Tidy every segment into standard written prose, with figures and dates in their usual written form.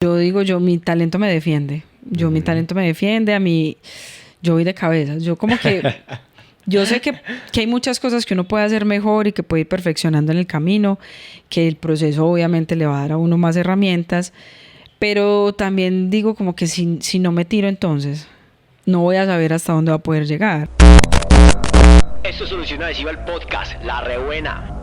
Yo digo, mi talento me defiende. Mi talento me defiende, a mí, yo voy de cabeza. Yo como que, yo sé que hay muchas cosas que uno puede hacer mejor y que puede ir perfeccionando en el camino, que el proceso obviamente le va a dar a uno más herramientas, pero también digo como que si no me tiro entonces, no voy a saber hasta dónde va a poder llegar. Esto es Solución Adhesiva, el podcast, la rebuena.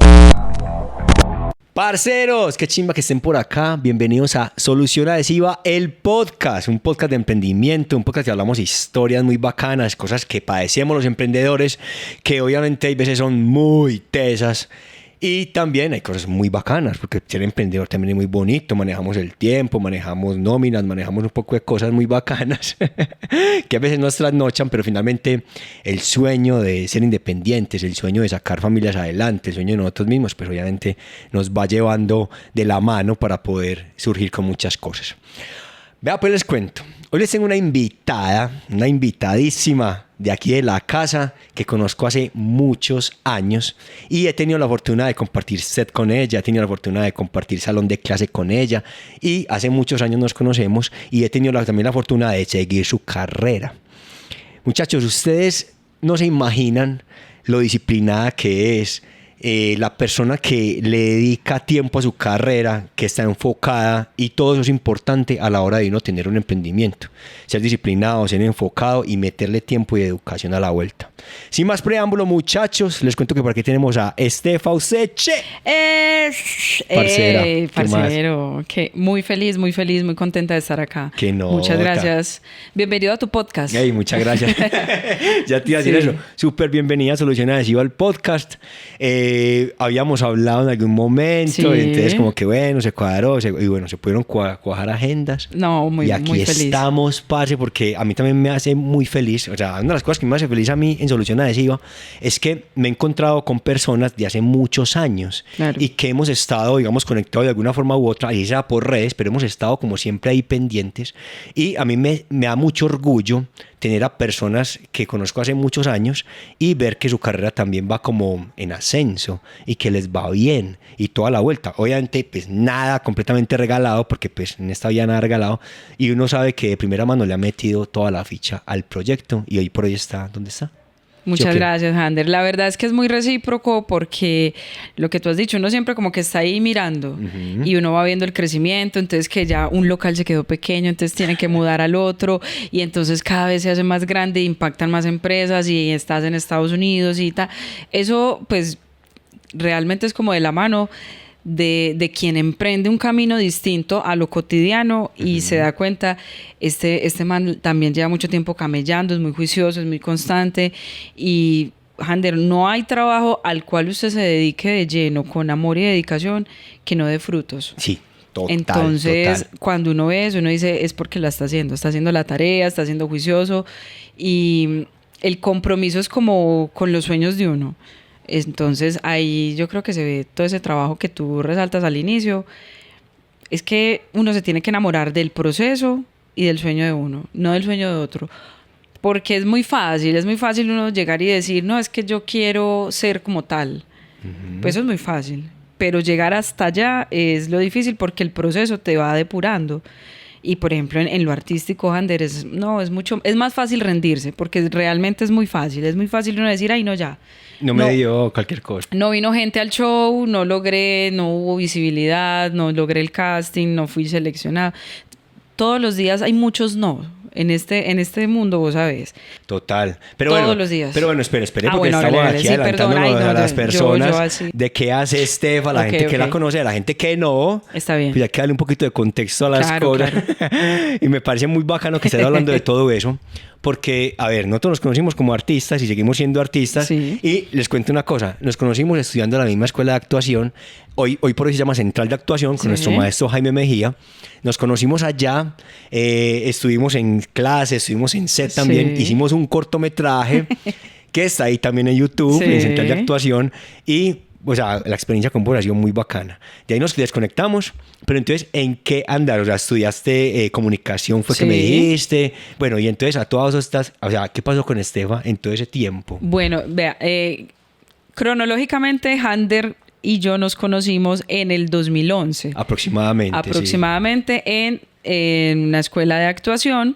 Parceros, qué chimba que estén por acá. Bienvenidos a Solución Adhesiva, el podcast. Un podcast de emprendimiento, un podcast que hablamos historias muy bacanas, cosas que padecemos los emprendedores, que obviamente hay veces son muy tesas. Y también hay cosas muy bacanas, porque ser emprendedor también es muy bonito. Manejamos el tiempo, manejamos nóminas, manejamos un poco de cosas muy bacanas que a veces nos trasnochan, pero finalmente el sueño de ser independientes, el sueño de sacar familias adelante, el sueño de nosotros mismos, pues obviamente nos va llevando de la mano para poder surgir con muchas cosas. Vea, pues les cuento. Hoy les tengo una invitadísima de aquí de la casa que conozco hace muchos años y he tenido la fortuna de compartir set con ella, he tenido la fortuna de compartir salón de clase con ella y hace muchos años nos conocemos y he tenido también la fortuna de seguir su carrera. Muchachos, ustedes no se imaginan lo disciplinada que es, la persona que le dedica tiempo a su carrera, que está enfocada, y todo eso es importante a la hora de uno tener un emprendimiento. Ser disciplinado, ser enfocado y meterle tiempo y educación a la vuelta. Sin más preámbulo, muchachos, les cuento que por aquí tenemos a Estefa Useche. Parcero, que muy feliz, muy contenta de estar acá. Que nota. Muchas gracias. Bienvenido a tu podcast. Hey, muchas gracias. Ya te iba a decir eso. Súper bienvenida a Solución Adhesiva al podcast. Habíamos hablado en algún momento, sí. Entonces como que bueno, se cuadró, y bueno, se pudieron cuajar agendas. No, y aquí muy feliz. Estamos, parce, porque a mí también me hace muy feliz. O sea, una de las cosas que me hace feliz a mí en Solución Adhesiva es que me he encontrado con personas de hace muchos años, claro, y que hemos estado, digamos, conectados de alguna forma u otra, ahí sea por redes, pero hemos estado como siempre ahí pendientes. Y a mí me da mucho orgullo tener a personas que conozco hace muchos años y ver que su carrera también va como en ascenso y que les va bien y toda la vuelta. Obviamente, pues nada completamente regalado, porque pues en esta vida nada regalado, y uno sabe que de primera mano le ha metido toda la ficha al proyecto y hoy por hoy está donde está. Muchas gracias, Ander. La verdad es que es muy recíproco porque lo que tú has dicho, uno siempre como que está ahí mirando y uno va viendo el crecimiento, entonces que ya un local se quedó pequeño, entonces tiene que mudar al otro y entonces cada vez se hace más grande, impactan más empresas y estás en Estados Unidos y tal. Eso pues realmente es como de la mano de quien emprende un camino distinto a lo cotidiano y se da cuenta, este man también lleva mucho tiempo camellando, es muy juicioso, es muy constante y Ander, no hay trabajo al cual usted se dedique de lleno, con amor y dedicación, que no dé frutos. Sí. Total, entonces, cuando uno ve eso, uno dice, es porque la está haciendo la tarea, está siendo juicioso y el compromiso es como con los sueños de uno. Entonces ahí yo creo que se ve todo ese trabajo que tú resaltas al inicio. Es que uno se tiene que enamorar del proceso y del sueño de uno, no del sueño de otro. Porque es muy fácil uno llegar y decir, no, es que yo quiero ser como tal. Pues eso es muy fácil. Pero llegar hasta allá es lo difícil porque el proceso te va depurando. Y por ejemplo en lo artístico, Ander, es más fácil rendirse porque realmente es muy fácil uno decir, ay no, ya. No me dio cualquier cosa. No vino gente al show, no hubo visibilidad, no logré el casting, no fui seleccionado. Todos los días hay muchos no. En este mundo, vos sabés. Total. Pero todos los días. Pero bueno, espere, porque bueno, estamos aquí sí, adelantándonos a las personas yo de qué hace Estefa, la gente que la conoce, la gente que no. Está bien. Pues hay que darle un poquito de contexto a las cosas. Claro. Y me parece muy bacano que estés hablando de todo eso. Porque, a ver, nosotros nos conocimos como artistas y seguimos siendo artistas. Sí. Y les cuento una cosa. Nos conocimos estudiando en la misma escuela de actuación. Hoy por hoy se llama Central de Actuación, con nuestro maestro Jaime Mejía. Nos conocimos allá. Estuvimos en clases, estuvimos en set también. Hicimos un cortometraje que está ahí también en YouTube, en Central de Actuación. Y o sea, la experiencia con vos ha sido muy bacana. De ahí nos desconectamos, pero entonces, ¿en qué andar? O sea, estudiaste comunicación, fue que me dijiste. Bueno, y entonces a todas estas, o sea, ¿qué pasó con Estefa en todo ese tiempo? Bueno, vea, cronológicamente, Ander y yo nos conocimos en el 2011. Aproximadamente, sí. En una escuela de actuación,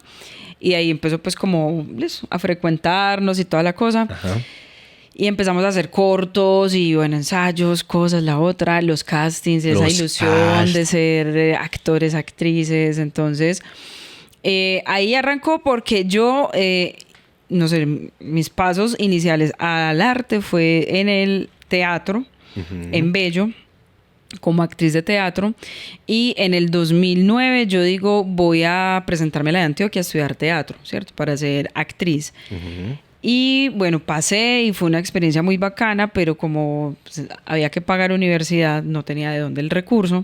y ahí empezó pues como a frecuentarnos y toda la cosa. Ajá. Y empezamos a hacer cortos y bueno, ensayos, cosas, la otra, los castings, esa ilusión de ser actores, actrices. Entonces, ahí arrancó porque yo, no sé, mis pasos iniciales al arte fue en el teatro, en Bello, como actriz de teatro, y en el 2009 yo digo, voy a presentarme a la de Antioquia a estudiar teatro, ¿cierto? Para ser actriz. Y bueno, pasé y fue una experiencia muy bacana, pero como pues, había que pagar universidad, no tenía de dónde el recurso.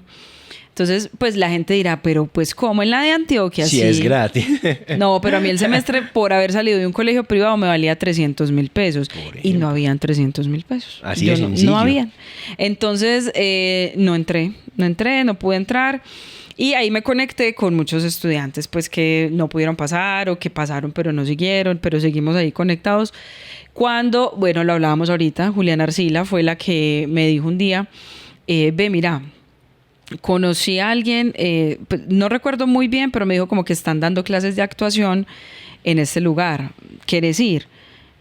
Entonces, pues la gente dirá, pero pues ¿cómo en la de Antioquia? Sí, es gratis. No, pero a mí el semestre, por haber salido de un colegio privado, me valía 300.000 pesos. Y no habían 300.000 pesos. Así de sencillo. No habían. Entonces, no pude entrar. Y ahí me conecté con muchos estudiantes, pues que no pudieron pasar o que pasaron pero no siguieron, pero seguimos ahí conectados. Cuando, bueno, lo hablábamos ahorita, Juliana Arcila fue la que me dijo un día, ve, mira, conocí a alguien, no recuerdo muy bien, pero me dijo como que están dando clases de actuación en este lugar, ¿quieres ir?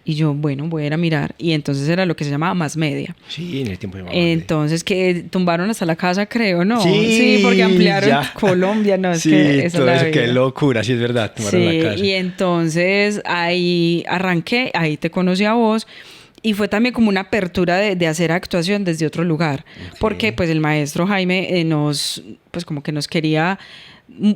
Y yo, bueno, voy a ir a mirar. Y entonces era lo que se llamaba Más Media. Sí, en el tiempo se llamaba entonces, que tumbaron hasta la casa, creo, ¿no? Sí, porque ampliaron Colombia, ¿no? Sí, es que todo eso, qué locura, sí es verdad, tumbaron la casa. Y entonces ahí arranqué, ahí te conocí a vos. Y fue también como una apertura de hacer actuación desde otro lugar. Okay. Porque pues el maestro Jaime pues como que nos quería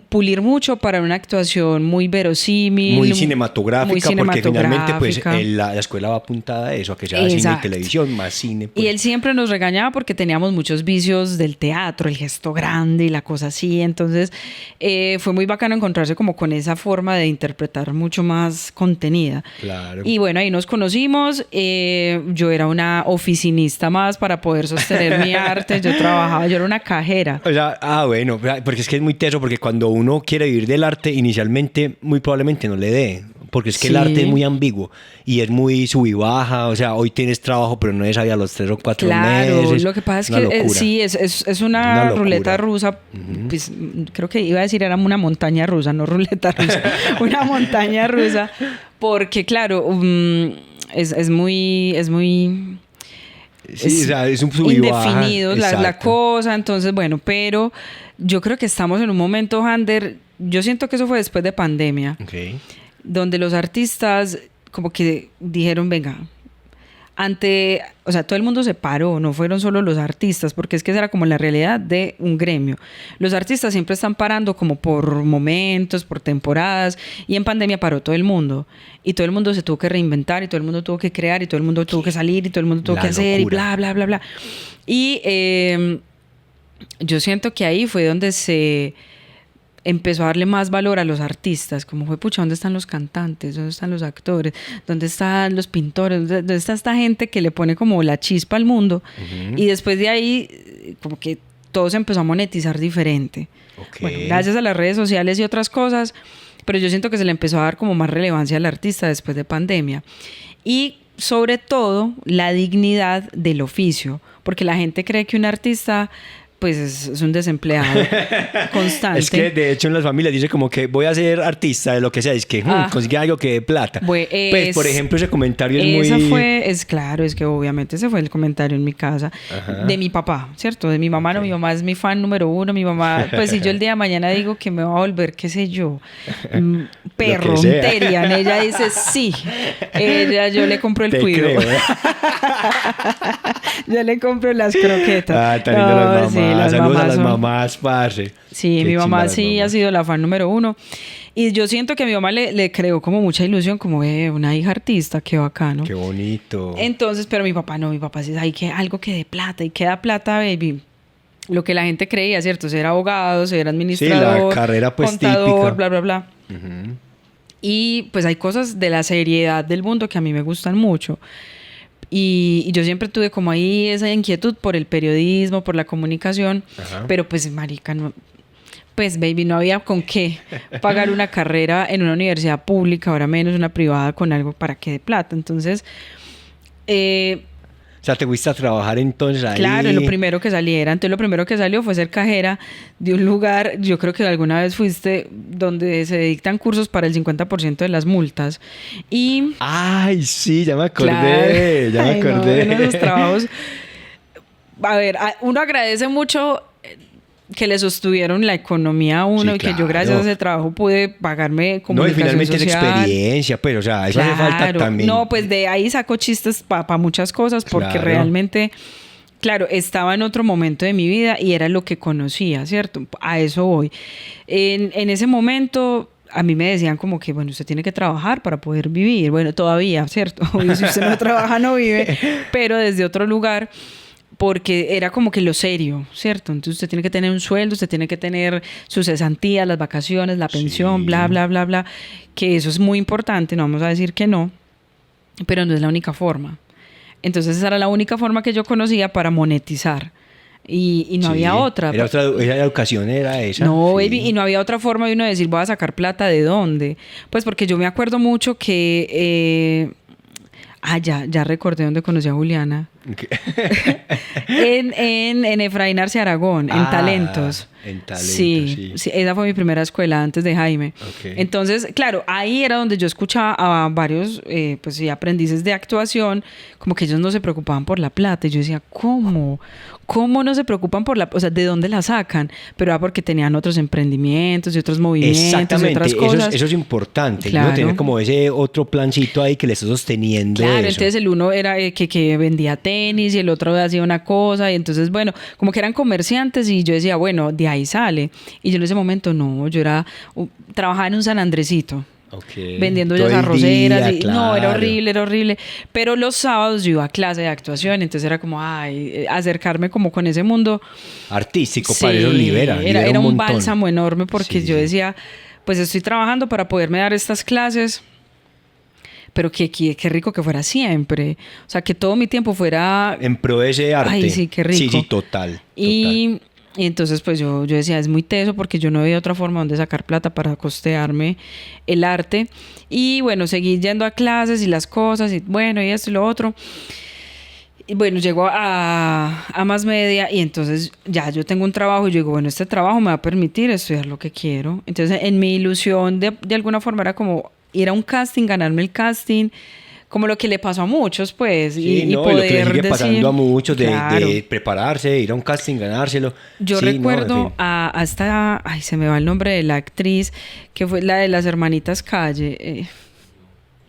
pulir mucho para una actuación muy verosímil, muy cinematográfica, porque finalmente pues la escuela va apuntada a eso, a que sea cine y televisión, más cine. Pues. Y él siempre nos regañaba porque teníamos muchos vicios del teatro, el gesto grande y la cosa así. Entonces fue muy bacano encontrarse como con esa forma de interpretar mucho más contenida. Claro. Y bueno, ahí nos conocimos. Yo era una oficinista más para poder sostener mi arte. Yo era una cajera. O sea, bueno, porque es que es muy teso, porque cuando uno quiere vivir del arte, inicialmente muy probablemente no le dé, porque es que el arte es muy ambiguo y es muy sub y baja. O sea, hoy tienes trabajo, pero no es ahí a los 3 o 4 meses. Claro, lo que pasa es que sí, es una ruleta rusa. Pues, creo que iba a decir era una montaña rusa, no ruleta rusa, una montaña rusa, porque claro, es muy sí, o sea, es un sub y baja. Indefinido la cosa. Entonces, bueno, pero yo creo que estamos en un momento, Ander, yo siento que eso fue después de pandemia, donde los artistas como que dijeron, venga, o sea, todo el mundo se paró, no fueron solo los artistas, porque es que esa era como la realidad de un gremio. Los artistas siempre están parando como por momentos, por temporadas, y en pandemia paró todo el mundo. Y todo el mundo se tuvo que reinventar, y todo el mundo tuvo que crear, y todo el mundo tuvo que salir, y todo el mundo tuvo que hacer, y bla, bla, bla, bla. Y yo siento que ahí fue donde se empezó a darle más valor a los artistas, como fue, pucha, ¿dónde están los cantantes? ¿Dónde están los actores? ¿Dónde están los pintores? ¿Dónde está esta gente que le pone como la chispa al mundo? Y después de ahí, como que todo se empezó a monetizar diferente. Bueno, gracias a las redes sociales y otras cosas, pero yo siento que se le empezó a dar como más relevancia al artista después de pandemia. Y sobre todo, la dignidad del oficio, porque la gente cree que un artista pues es un desempleado constante. Es que de hecho en las familias dice como que voy a ser artista de lo que sea, es que consigue algo que dé plata. Pues por ejemplo ese comentario es muy... Claro, es que obviamente ese fue el comentario en mi casa. De mi papá, ¿cierto? De mi mamá. No, mi mamá es mi fan número 1, mi mamá, pues si yo el día de mañana digo que me va a volver, qué sé yo, perro, un Terian, ella dice sí, yo le compro el cuido. Yo le compro las croquetas. Tan lindo las mamás. Sí, saludos a las mamás, parce. Sí, mi mamá sí ha sido la fan número 1. Y yo siento que a mi mamá le creó como mucha ilusión, como una hija artista, qué bacano. Qué bonito. Entonces, pero mi papá no, mi papá dice, hay que algo que dé plata, y que da plata, baby. Lo que la gente creía, ¿cierto? Ser abogado, ser administrador, sí, la carrera pues contador, típica. Bla, bla, bla. Y pues hay cosas de la seriedad del mundo que a mí me gustan mucho. Y yo siempre tuve como ahí esa inquietud por el periodismo, por la comunicación, pero pues marica, no, pues baby, no había con qué pagar una carrera en una universidad pública, ahora menos una privada con algo para que dé plata. Entonces, O sea, te fuiste a trabajar entonces ahí. Claro, lo primero que saliera. Entonces, lo primero que salió fue ser cajera de un lugar, yo creo que alguna vez fuiste, donde se dictan cursos para el 50% de las multas. Y... ¡Ay, sí! Ya me acordé, claro. ya me acordé. No, en esos trabajos... A ver, uno agradece mucho que le sostuvieron la economía a uno, sí, y que yo gracias a ese trabajo pude pagarme comunicación social. No, y finalmente social. Es experiencia, pero o sea, eso hace falta también. No, pues de ahí saco chistes para muchas cosas, porque realmente, claro, estaba en otro momento de mi vida y era lo que conocía, ¿cierto? A eso voy. En ese momento... A mí me decían como que, bueno, usted tiene que trabajar para poder vivir. Bueno, todavía, ¿cierto? Obvio, si usted no trabaja, no vive, pero desde otro lugar, porque era como que lo serio, ¿cierto? Entonces usted tiene que tener un sueldo, usted tiene que tener sus cesantías, las vacaciones, la pensión, bla, bla, bla, bla, que eso es muy importante, no vamos a decir que no, pero no es la única forma. Entonces esa era la única forma que yo conocía para monetizar. Y no había otra. Esa educación era esa. No, baby, y no había otra forma de uno decir, voy a sacar plata ¿de dónde? Pues porque yo me acuerdo mucho que... ya recordé dónde conocí a Juliana. Okay. en Efraín Arce Aragón, en Talentos. En Talentos, sí, esa fue mi primera escuela antes de Jaime. Okay. Entonces, claro, ahí era donde yo escuchaba a varios pues, sí, aprendices de actuación, como que ellos no se preocupaban por la plata. Y yo decía, ¿cómo? ¿Cómo no se preocupan por la... O sea, ¿de dónde la sacan? Pero era porque tenían otros emprendimientos y otros movimientos y otras cosas. Eso es importante. Claro. ¿No? Tener como ese otro plancito ahí que le está sosteniendo. Claro, eso. Entonces el uno era que vendía tenis y el otro hacía una cosa. Y entonces, bueno, como que eran comerciantes y yo decía, bueno, de ahí sale. Y yo en ese momento no, yo trabajaba en un San Andresito. Okay. Vendiendo ollas arroceras y claro. No, era horrible, pero los sábados yo iba a clase de actuación, entonces era como acercarme como con ese mundo artístico, sí, para eso libera era un bálsamo enorme porque yo decía, pues estoy trabajando para poderme dar estas clases, pero qué rico que fuera siempre, o sea, que todo mi tiempo fuera en pro de ese arte. Ay, sí, qué rico. Sí, total. Y entonces pues yo decía, es muy teso porque yo no había otra forma donde sacar plata para costearme el arte. Y bueno, seguí yendo a clases y las cosas y bueno, y esto y lo otro. Y bueno, llego a Más Media y entonces ya yo tengo un trabajo y yo digo, bueno, este trabajo me va a permitir estudiar lo que quiero. Entonces en mi ilusión de alguna forma era como ir a un casting, ganarme el casting, como lo que le pasó a muchos, pues, sí, y poder lo que le sigue pasando a muchos de prepararse, ir a un casting, ganárselo. Yo recuerdo a esta, se me va el nombre de la actriz, que fue la de las hermanitas Calle,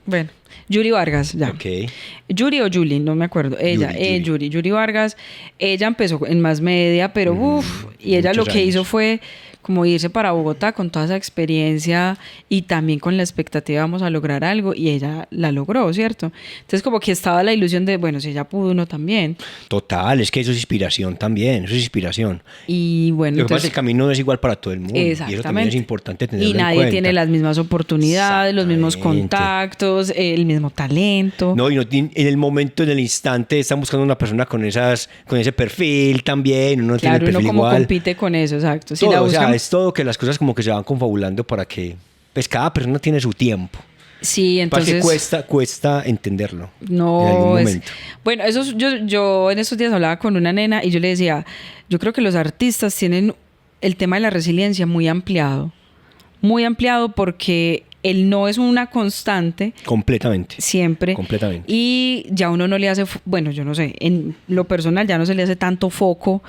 bueno, Yuri Vargas, ya. Okay. Yuri o Julie, no me acuerdo. Ella, Yuri Vargas, ella empezó en Más Media, pero y ella lo que hizo fue como irse para Bogotá con toda esa experiencia y también con la expectativa vamos a lograr algo y ella la logró, ¿cierto? Entonces como que estaba la ilusión de, bueno, si ella pudo, uno también. Total, es que eso es inspiración también, eso es inspiración. Y bueno, lo que pasa es que el camino no es igual para todo el mundo. Exactamente. Y eso también es importante tenerlo en cuenta. Y nadie tiene las mismas oportunidades, los mismos contactos, el mismo talento. No, y en el momento, en el instante, están buscando una persona con ese perfil también, uno tiene el perfil uno como igual. compite con eso, exacto. Si todo, la buscan... o sea, es todo que las cosas como que se van confabulando para que, pues cada persona tiene su tiempo. Sí, entonces... Para que cuesta entenderlo. No, en algún momento. Bueno, eso yo en estos días hablaba con una nena y yo le decía, yo creo que los artistas tienen el tema de la resiliencia muy ampliado porque el no es una constante. Completamente. Siempre. Completamente. Y ya uno no le hace, bueno, yo no sé, en lo personal ya no se le hace tanto foco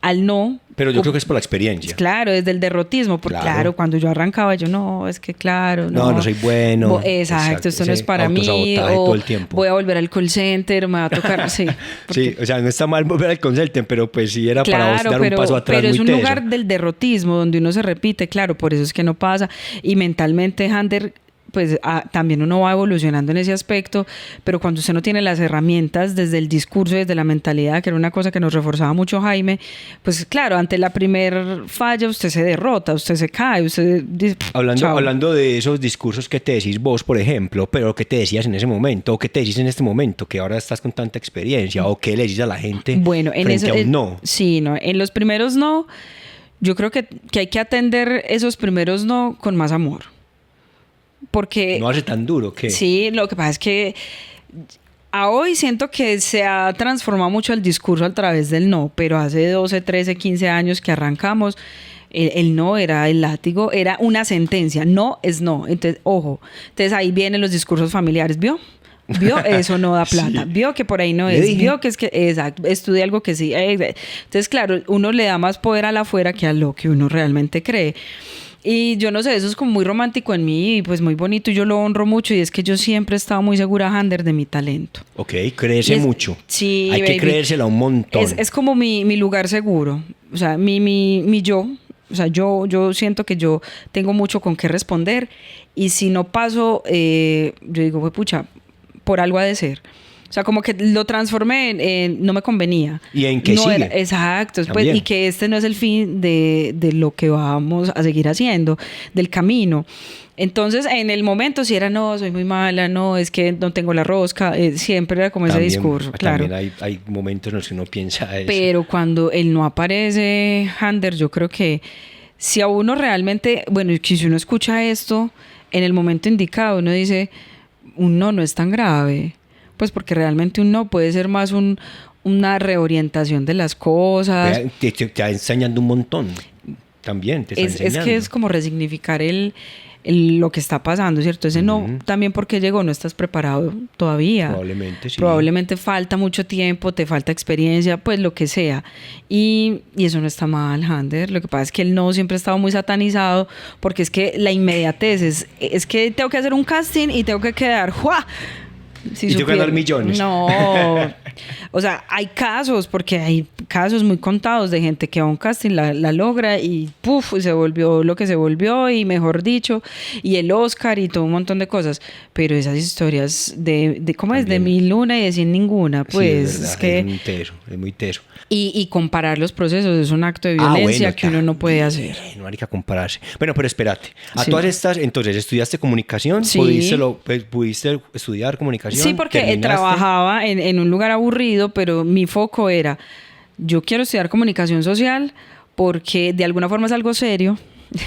al no. Pero yo creo que es por la experiencia. Claro, desde el derrotismo, porque claro, cuando yo arrancaba yo no soy bueno. Exacto, esto no es para mí, o todo el tiempo. Voy a volver al call center, me va a tocar, sí. Sí, o sea, no está mal volver al call center, pero pues sí era para vos dar un paso atrás. Pero es un teso. lugar del derrotismo donde uno se repite, claro, por eso es que no pasa. Y mentalmente, Hander, pues también uno va evolucionando en ese aspecto, pero cuando usted no tiene las herramientas desde el discurso, desde la mentalidad, que era una cosa que nos reforzaba mucho Jaime, pues claro, ante la primer falla usted se derrota, usted se cae, usted dice, hablando de esos discursos que te decís vos, por ejemplo, pero que te decías en ese momento, o que te decís en este momento, que ahora estás con tanta experiencia, o que le decís a la gente frente a un no. Sí, no, en los primeros no, yo creo que hay que atender esos primeros no con más amor. Porque no hace tan duro que sí, lo que pasa es que A hoy siento que se ha transformado mucho el discurso a través del no, pero hace 12, 13, 15 años que arrancamos, el no era el látigo, era una sentencia, no es no. Entonces, ojo, entonces ahí vienen los discursos familiares, ¿vio? Eso no da plata, sí. Vio que por ahí no es, vio que es que, exacto, estudia algo que sí. Entonces, claro, uno le da más poder a la afuera que a lo que uno realmente cree. Y yo no sé, eso es como muy romántico en mí y pues muy bonito y yo lo honro mucho y es que yo siempre he estado muy segura, Hander, de mi talento. Ok, créese mucho. Sí, hay que creérsela un montón. Es como mi lugar seguro, o sea, mi yo. O sea, yo siento que yo tengo mucho con qué responder y si no paso, yo digo, pues pucha, por algo ha de ser. O sea, como que lo transformé no me convenía. ¿Y en qué sigue? Exacto. Pues, y que este no es el fin de lo que vamos a seguir haciendo, del camino. Entonces, en el momento sí era, no, soy muy mala, no, es que no tengo la rosca. Siempre era como también, ese discurso, claro. También hay momentos en los que uno piensa eso. Pero cuando él no aparece, Hander, yo creo que si a uno realmente, bueno, si uno escucha esto, en el momento indicado, uno dice, un no es tan grave. Pues porque realmente un no puede ser más una reorientación de las cosas. Te está enseñando un montón. También te está enseñando. Es que es como resignificar lo que está pasando, ¿cierto? Ese no, también porque llegó, no estás preparado todavía. Probablemente sí. Probablemente falta mucho tiempo, te falta experiencia, pues lo que sea. Y eso no está mal, Hander. Lo que pasa es que el no siempre ha estado muy satanizado porque es que la inmediatez es que tengo que hacer un casting y tengo que quedar ¡juá! Si y tengo que ganar millones. No, o sea, hay casos, porque hay casos muy contados de gente que a un casting la logra y ¡puf! Se volvió lo que se volvió y mejor dicho, y el Oscar y todo un montón de cosas. Pero esas historias de ¿cómo también es? De 1000 una y de 100 ninguna, pues sí, es que... Es muy teso. Y comparar los procesos es un acto de violencia que uno no puede hacer. No hay que compararse. Bueno, pero espérate. A todas estas, entonces, ¿estudiaste comunicación? Sí. ¿Pudiste estudiar comunicación? Sí, porque trabajaba en un lugar aburrido, pero mi foco era, yo quiero estudiar comunicación social porque de alguna forma es algo serio.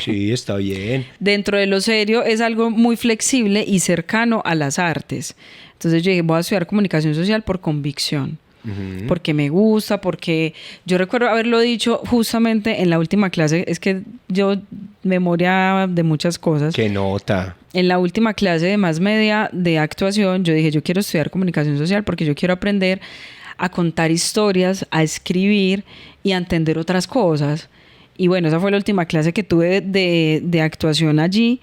Sí, está bien. Dentro de lo serio es algo muy flexible y cercano a las artes. Entonces yo dije, voy a estudiar comunicación social por convicción. Porque me gusta, porque yo recuerdo haberlo dicho justamente en la última clase, es que yo memoria de muchas cosas. ¡Qué nota! En la última clase de Más Media de actuación, yo dije, yo quiero estudiar comunicación social porque yo quiero aprender a contar historias, a escribir y a entender otras cosas. Y bueno, esa fue la última clase que tuve de actuación allí.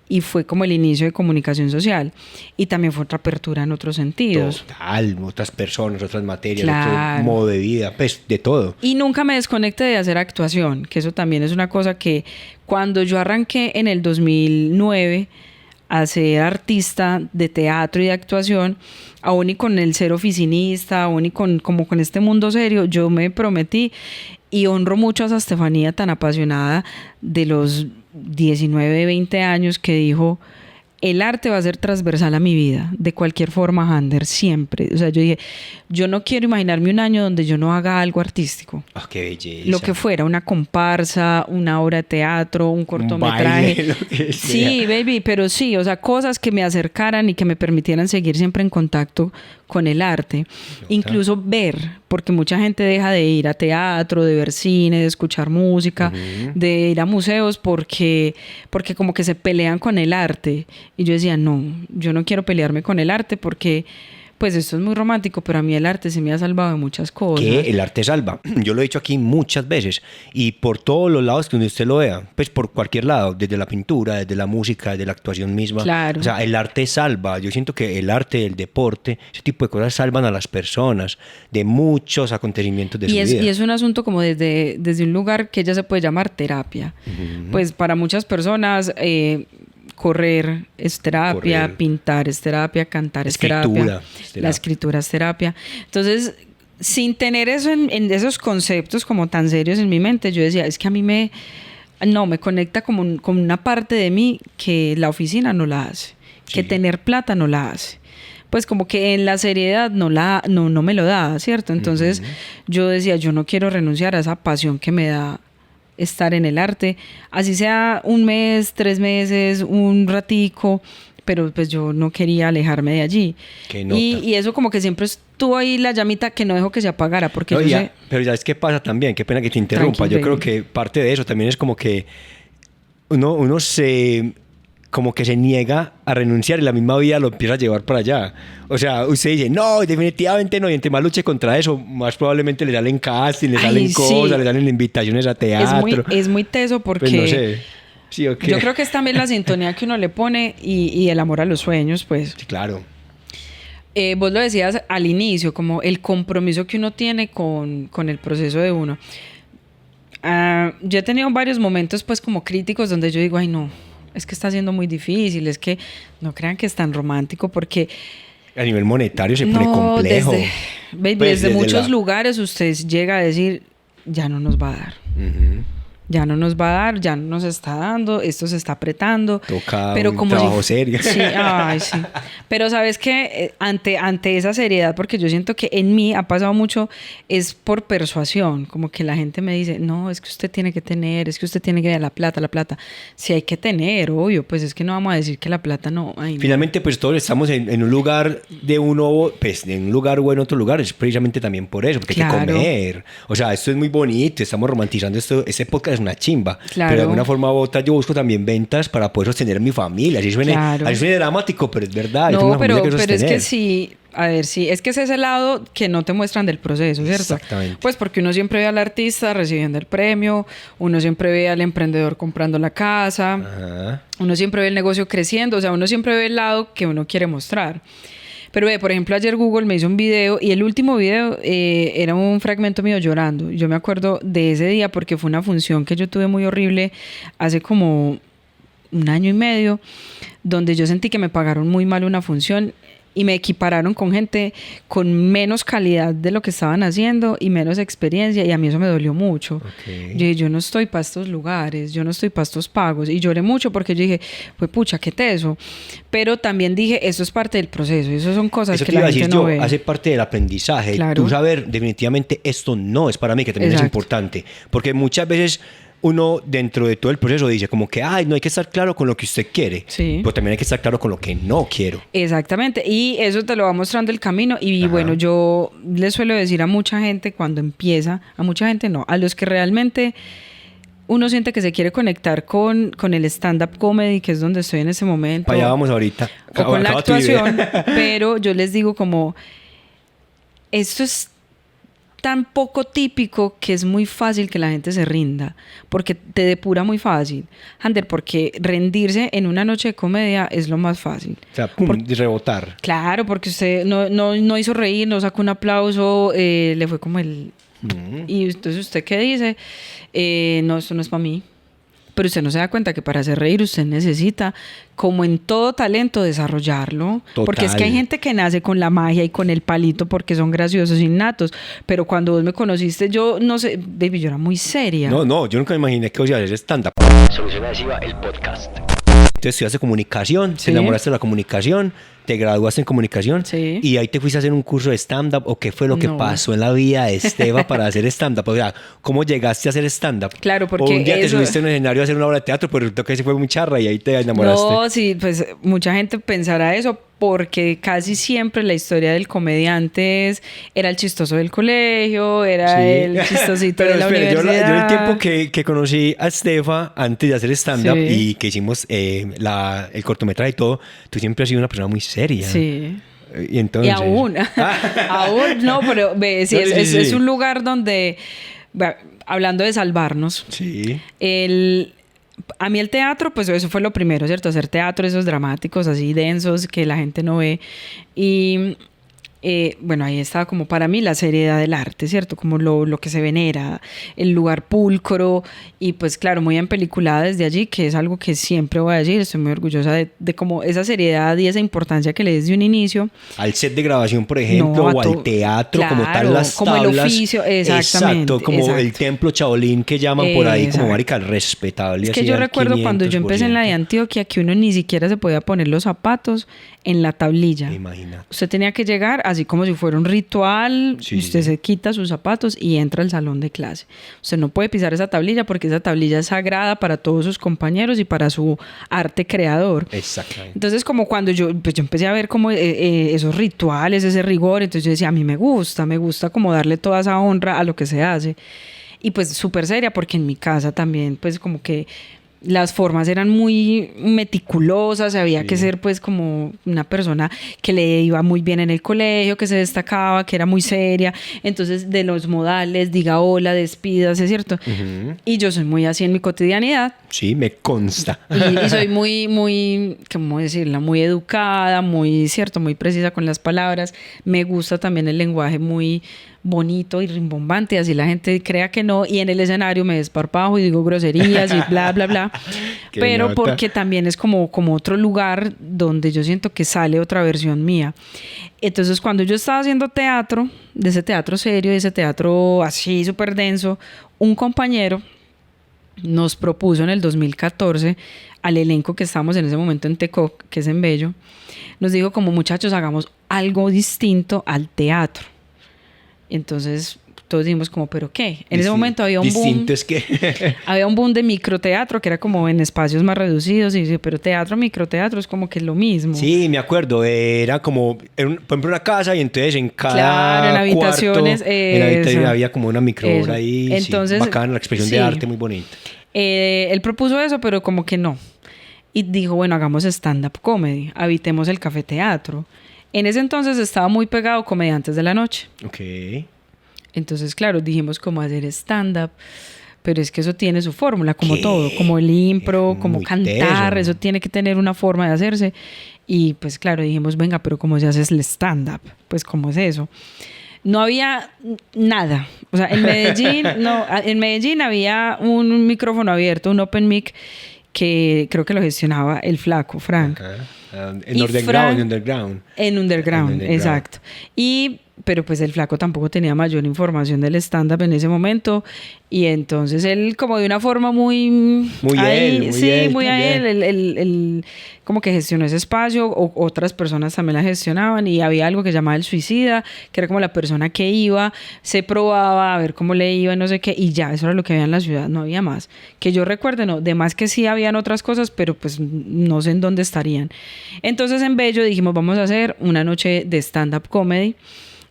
Y fue como el inicio de comunicación social. Y también fue otra apertura en otros sentidos. Total, otras personas, otras materias, claro. Otro modo de vida, pues de todo. Y nunca me desconecté de hacer actuación, que eso también es una cosa que cuando yo arranqué en el 2009 a ser artista de teatro y de actuación, aún y con el ser oficinista, aún y con este mundo serio, yo me prometí y honro mucho a esa Estefanía tan apasionada de los 19, 20 años que dijo, el arte va a ser transversal a mi vida, de cualquier forma, Hander, siempre. O sea, yo dije, yo no quiero imaginarme un año donde yo no haga algo artístico. ¡Ah, qué belleza! Lo que fuera, una comparsa, una obra de teatro, un cortometraje. Un baile, lo que sea. Sí, baby, pero sí, o sea, cosas que me acercaran y que me permitieran seguir siempre en contacto con el arte. Incluso ver, porque mucha gente deja de ir a teatro, de ver cine, de escuchar música, de ir a museos porque como que se pelean con el arte. Y yo decía, no, yo no quiero pelearme con el arte porque pues esto es muy romántico, pero a mí el arte se me ha salvado de muchas cosas. Que el arte salva. Yo lo he dicho aquí muchas veces y por todos los lados que donde usted lo vea, pues por cualquier lado, desde la pintura, desde la música, desde la actuación misma. Claro. O sea, el arte salva. Yo siento que el arte, el deporte, ese tipo de cosas salvan a las personas de muchos acontecimientos de su vida. Y es un asunto como desde un lugar que ya se puede llamar terapia. Pues para muchas personas... correr es terapia, pintar es terapia, cantar es terapia, la escritura es terapia. Entonces, sin tener eso en esos conceptos como tan serios en mi mente, yo decía, es que a mí me conecta como con una parte de mí que la oficina no la hace, que tener plata no la hace. Pues como que en la seriedad no me lo da, ¿cierto? Entonces yo decía, yo no quiero renunciar a esa pasión que me da estar en el arte, así sea un mes, 3 meses, un ratico, pero pues yo no quería alejarme de allí. Y eso como que siempre estuvo ahí la llamita que no dejó que se apagara, porque no, pero ya es que pasa también, qué pena que te interrumpa. Tranquilo, yo creo que parte de eso también es como que uno se como que se niega a renunciar y la misma vida lo empieza a llevar para allá. O sea, usted dice, no, definitivamente no, y entre más luche contra eso, más probablemente le salen casting, le salen cosas, le salen invitaciones a teatro. Es muy teso porque... Pues no sé. Sí, okay. Yo creo que es también la sintonía que uno le pone y el amor a los sueños, pues. Sí, claro. Vos lo decías al inicio, como el compromiso que uno tiene con el proceso de uno. Yo he tenido varios momentos, pues, como críticos donde yo digo, ay, no, es que está siendo muy difícil, es que no crean que es tan romántico porque... A nivel monetario se pone complejo. Desde muchos lugares usted llega a decir, ya no nos va a dar. Ya no nos va a dar, ya no nos está dando, esto se está apretando. Toca pero un como trabajo serio. Sí, sí. Pero sabes que ante esa seriedad, porque yo siento que en mí ha pasado mucho, es por persuasión, como que la gente me dice, no, es que usted tiene que tener, es que usted tiene que dar la plata. Si hay que tener, obvio, pues es que no vamos a decir que la plata no. Finalmente, pues todos estamos en un lugar de uno, pues en un lugar o en otro lugar, es precisamente también por eso, porque hay que comer. O sea, esto es muy bonito, estamos romantizando esto, este podcast es una chimba, pero de alguna forma u otra yo busco también ventas para poder sostener mi familia, así suene dramático, pero es verdad. No, pero es que sí, a ver, sí, es que es ese lado que no te muestran del proceso, ¿cierto? Exactamente. Pues porque uno siempre ve al artista recibiendo el premio, uno siempre ve al emprendedor comprando la casa, uno siempre ve el negocio creciendo, o sea, uno siempre ve el lado que uno quiere mostrar. Pero por ejemplo, ayer Google me hizo un video y el último video era un fragmento mío llorando. Yo me acuerdo de ese día porque fue una función que yo tuve muy horrible hace como 1 año y medio, donde yo sentí que me pagaron muy mal una función y me equipararon con gente con menos calidad de lo que estaban haciendo y menos experiencia, y a mí eso me dolió mucho. Yo no estoy para estos lugares, yo no estoy para estos pagos, y lloré mucho porque yo dije, pues pucha, qué teso. Pero también dije, eso es parte del proceso, y eso son cosas eso que la gente no ve. Hace parte del aprendizaje, claro. Tú saber definitivamente esto no es para mí, que también es importante, porque muchas veces uno dentro de todo el proceso dice como que no hay que estar claro con lo que usted quiere, pero también hay que estar claro con lo que no quiero. Exactamente, y eso te lo va mostrando el camino. Y bueno, yo le suelo decir a mucha gente cuando empieza, a mucha gente no, a los que realmente uno siente que se quiere conectar con el stand-up comedy, que es donde estoy en ese momento. Para allá vamos ahorita. O con la actuación, pero yo les digo como, esto es tan poco típico que es muy fácil que la gente se rinda, porque te depura muy fácil. Ander, porque rendirse en una noche de comedia es lo más fácil. O sea, rebotar. Claro, porque usted no hizo reír, no sacó un aplauso, le fue como el... Y entonces usted ¿qué dice? No, esto no es para mí. Pero usted no se da cuenta que para hacer reír usted necesita, como en todo talento, desarrollarlo. Total. Porque es que hay gente que nace con la magia y con el palito porque son graciosos innatos. Pero cuando vos me conociste, yo no sé, David, yo era muy seria. No, yo nunca me imaginé que iba a hacer stand-up. Solución Adhesiva, el podcast. Entonces estudiaste comunicación, te enamoraste de la comunicación, te graduaste en comunicación y ahí te fuiste a hacer un curso de stand-up, ¿o qué fue lo que pasó en la vida de Esteva para hacer stand-up? O sea, ¿cómo llegaste a hacer stand-up? Claro, porque o un día te subiste en un escenario a hacer una obra de teatro, pero resultó que se fue muy charra y ahí te enamoraste. No, sí, pues mucha gente pensará eso, porque casi siempre la historia del comediante era el chistoso del colegio, era el chistosito de la universidad. Yo el tiempo que conocí a Estefa antes de hacer stand-up y que hicimos el cortometraje y todo, tú siempre has sido una persona muy seria. Sí. Y entonces... Y aún no, pero es un lugar donde, hablando de salvarnos, a mí el teatro, pues eso fue lo primero, ¿cierto? Hacer teatro, esos dramáticos así densos que la gente no ve. Y bueno, ahí estaba como para mí la seriedad del arte, ¿cierto? Como lo que se venera, el lugar pulcro, y pues claro, muy empeliculada desde allí, que es algo que siempre voy a decir, estoy muy orgullosa de como esa seriedad y esa importancia que le des de un inicio. Al set de grabación, por ejemplo, o al teatro, claro, como tal, las como tablas. El oficio, exactamente. Exacto, como el templo Shaolin que llaman por ahí, como marica, respetable. Es que yo recuerdo cuando yo empecé en la de Antioquia, que uno ni siquiera se podía poner los zapatos en la tablilla. Imagínate. Usted tenía que llegar a así como si fuera un ritual. Sí, usted se quita sus zapatos y entra al salón de clase. Usted no puede pisar esa tablilla porque esa tablilla es sagrada para todos sus compañeros y para su arte creador. Exactamente. Entonces, como cuando yo empecé a ver como esos rituales, ese rigor, entonces yo decía, a mí me gusta como darle toda esa honra a lo que se hace. Y pues súper seria, porque en mi casa también, pues como que las formas eran muy meticulosas, había que ser pues como una persona que le iba muy bien en el colegio, que se destacaba, que era muy seria, entonces de los modales, diga hola, despídase, ¿es cierto? Y yo soy muy así en mi cotidianidad. Sí, me consta. Y soy muy, ¿cómo decirlo? Muy educada, muy, ¿cierto? Muy precisa con las palabras. Me gusta también el lenguaje muy bonito y rimbombante, así la gente crea que no, y en el escenario me desparpajo y digo groserías y bla, bla, bla. Pero nota. Porque también es como otro lugar donde yo siento que sale otra versión mía. Entonces, cuando yo estaba haciendo teatro, de ese teatro serio, de ese teatro así súper denso, un compañero nos propuso en el 2014 al elenco que estábamos en ese momento en Tecoc, que es en Bello, nos dijo como muchachos, hagamos algo distinto al teatro. Entonces todos dijimos como, ¿pero qué? En ese momento había un boom. Distinto es que... había un boom de microteatro que era como en espacios más reducidos y dice, pero teatro, microteatro es como que es lo mismo. Sí, me acuerdo. Era como, por ejemplo, una casa y entonces en cada claro, en habitaciones, cuarto, en la habitación había como una microhora ahí. Entonces, sí, bacana, la expresión de arte muy bonita. Él propuso eso, pero como que no. Y dijo, bueno, hagamos stand-up comedy, habitemos el cafeteatro. En ese entonces estaba muy pegado Comediantes de la Noche. Ok. Entonces, claro, dijimos cómo hacer stand-up, pero es que eso tiene su fórmula, como ¿Qué? todo, como el impro, como cantar, teso. eso tiene que tener una forma de hacerse. Y pues claro, dijimos, venga, pero ¿cómo se hace el stand-up? Pues ¿cómo es eso? No había nada. O sea, en Medellín había un micrófono abierto, un open mic, que creo que lo gestionaba el flaco, Frank. En underground. En underground, exacto. Pero pues el flaco tampoco tenía mayor información del stand-up en ese momento. Y entonces él, como de una forma muy a él, él como que gestionó ese espacio, otras personas también la gestionaban, y había algo que llamaba el suicida, que era como la persona que iba, se probaba a ver cómo le iba, no sé qué, y ya, eso era lo que había en la ciudad, no había más. Que yo recuerde, no, de más que sí habían otras cosas, pero pues no sé en dónde estarían. Entonces en Bello dijimos, vamos a hacer una noche de stand-up comedy,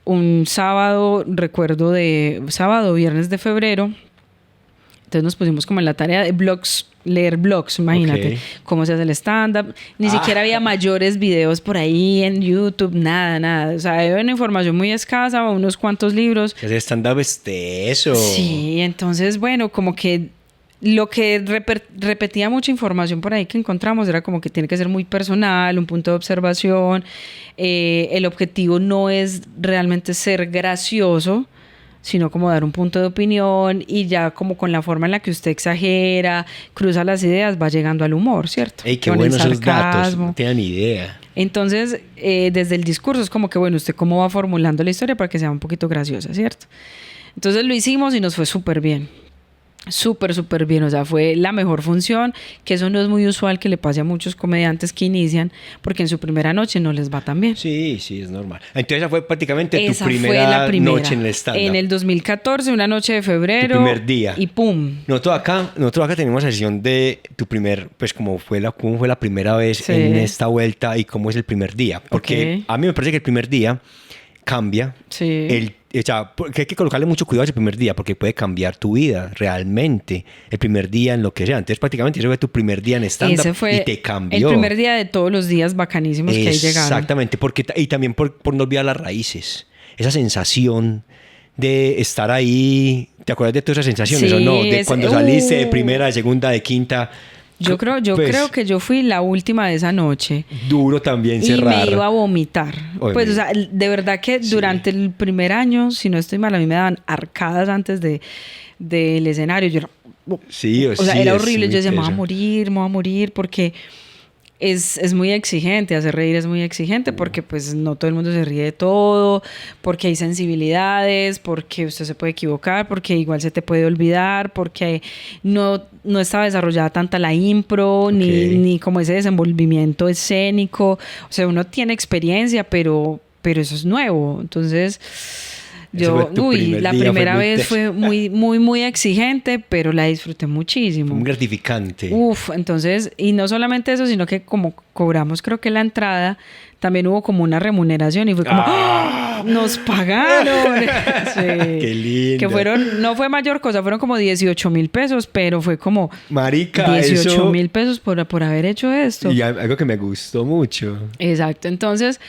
un sábado, recuerdo de sábado, viernes de febrero. Entonces nos pusimos como en la tarea de blogs, leer blogs, imagínate, cómo se hace el stand-up. Ni siquiera había mayores videos por ahí en YouTube, nada. O sea, había una información muy escasa, unos cuantos libros. Ese stand-up es teso. Sí, entonces, bueno, como que lo que repetía mucha información por ahí que encontramos era como que tiene que ser muy personal, un punto de observación. El objetivo no es realmente ser gracioso, sino como dar un punto de opinión, y ya como con la forma en la que usted exagera, cruza las ideas, va llegando al humor, ¿cierto? ¡Ey, qué con buenos esos datos! No tenía ni idea. Entonces, desde el discurso es como que, bueno, usted cómo va formulando la historia para que sea un poquito graciosa, ¿cierto? Entonces lo hicimos y nos fue súper bien. Súper bien, o sea, fue la mejor función, que eso no es muy usual que le pase a muchos comediantes que inician, porque en su primera noche no les va tan bien. Sí, es normal. Entonces esa fue prácticamente tu primera noche en el stand-up. En el 2014, una noche de febrero. Tu primer día. Y ¡pum! Nosotros acá tenemos sesión de tu primer, pues cómo fue la primera vez en esta vuelta y cómo es el primer día. Porque a mí me parece que el primer día cambia. Sí. O sea, que hay que colocarle mucho cuidado ese primer día porque puede cambiar tu vida realmente. El primer día en lo que sea. Entonces, prácticamente, ese fue tu primer día en stand-up y te cambió. El primer día de todos los días bacanísimos que ahí llegaron. Exactamente. Y también por no olvidar las raíces. Esa sensación de estar ahí. ¿Te acuerdas de todas esas sensaciones o no? De cuando saliste de primera, de segunda, de quinta. Yo creo que yo fui la última de esa noche. Duro también cerrar. Y me iba a vomitar. Pues, o sea, de verdad que durante el primer año, si no estoy mal, a mí me daban arcadas antes del escenario. Yo era, era horrible. Yo decía, me voy a morir, porque es muy exigente, hacer reír es muy exigente, porque pues no todo el mundo se ríe de todo, porque hay sensibilidades, porque usted se puede equivocar, porque igual se te puede olvidar, porque no estaba desarrollada tanta la impro, ni como ese desenvolvimiento escénico. O sea, uno tiene experiencia, pero pero eso es nuevo. Entonces, la primera vez fue muy exigente, pero la disfruté muchísimo. Fue muy gratificante. Entonces, y no solamente eso, sino que como cobramos, creo que la entrada, también hubo como una remuneración y fue como, ¡nos pagaron! Sí. ¡Qué lindo! Que no fue mayor cosa, fueron como 18,000 pesos, pero fue como, marica, 18,000 pesos por haber hecho esto. Y algo que me gustó mucho. Exacto, entonces,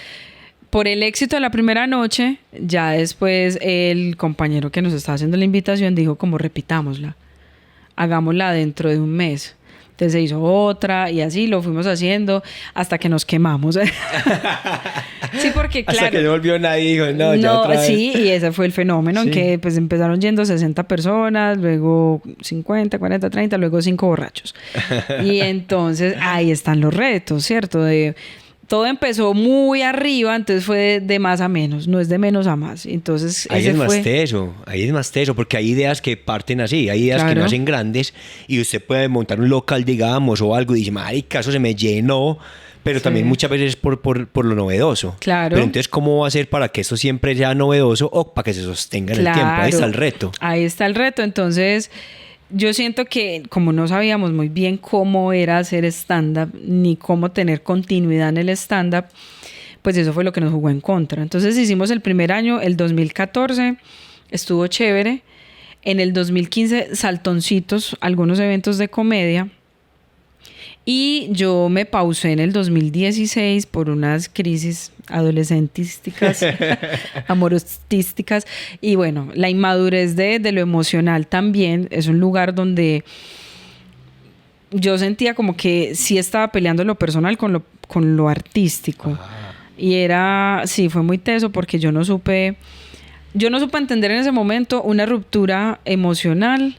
por el éxito de la primera noche, ya después el compañero que nos estaba haciendo la invitación dijo como, repitámosla, hagámosla dentro de un mes. Entonces se hizo otra y así lo fuimos haciendo hasta que nos quemamos. Sí, porque claro. Hasta que no volvió nadie y dijo, no, ya otra vez. Sí, y ese fue el fenómeno en que pues empezaron yendo 60 personas, luego 50, 40, 30, luego 5 borrachos. Y entonces ahí están los retos, ¿cierto? Todo empezó muy arriba, entonces fue de más a menos, no es de menos a más. Entonces, ahí es más teso, porque hay ideas que parten así, hay ideas que nacen grandes y usted puede montar un local, digamos, o algo y dice, marica, eso se me llenó, pero también muchas veces es por lo novedoso. Claro. Pero entonces, ¿cómo va a ser para que esto siempre sea novedoso o para que se sostenga en el tiempo? Ahí está el reto. Ahí está el reto, entonces yo siento que como no sabíamos muy bien cómo era hacer stand-up ni cómo tener continuidad en el stand-up, pues eso fue lo que nos jugó en contra. Entonces hicimos el primer año, el 2014, estuvo chévere. En el 2015 saltoncitos, algunos eventos de comedia. Y yo me pausé en el 2016 por unas crisis adolescentísticas, amorosísticas. Y bueno, la inmadurez de lo emocional también es un lugar donde yo sentía como que sí estaba peleando lo personal con lo artístico. Y fue muy teso porque yo no supe entender en ese momento una ruptura emocional.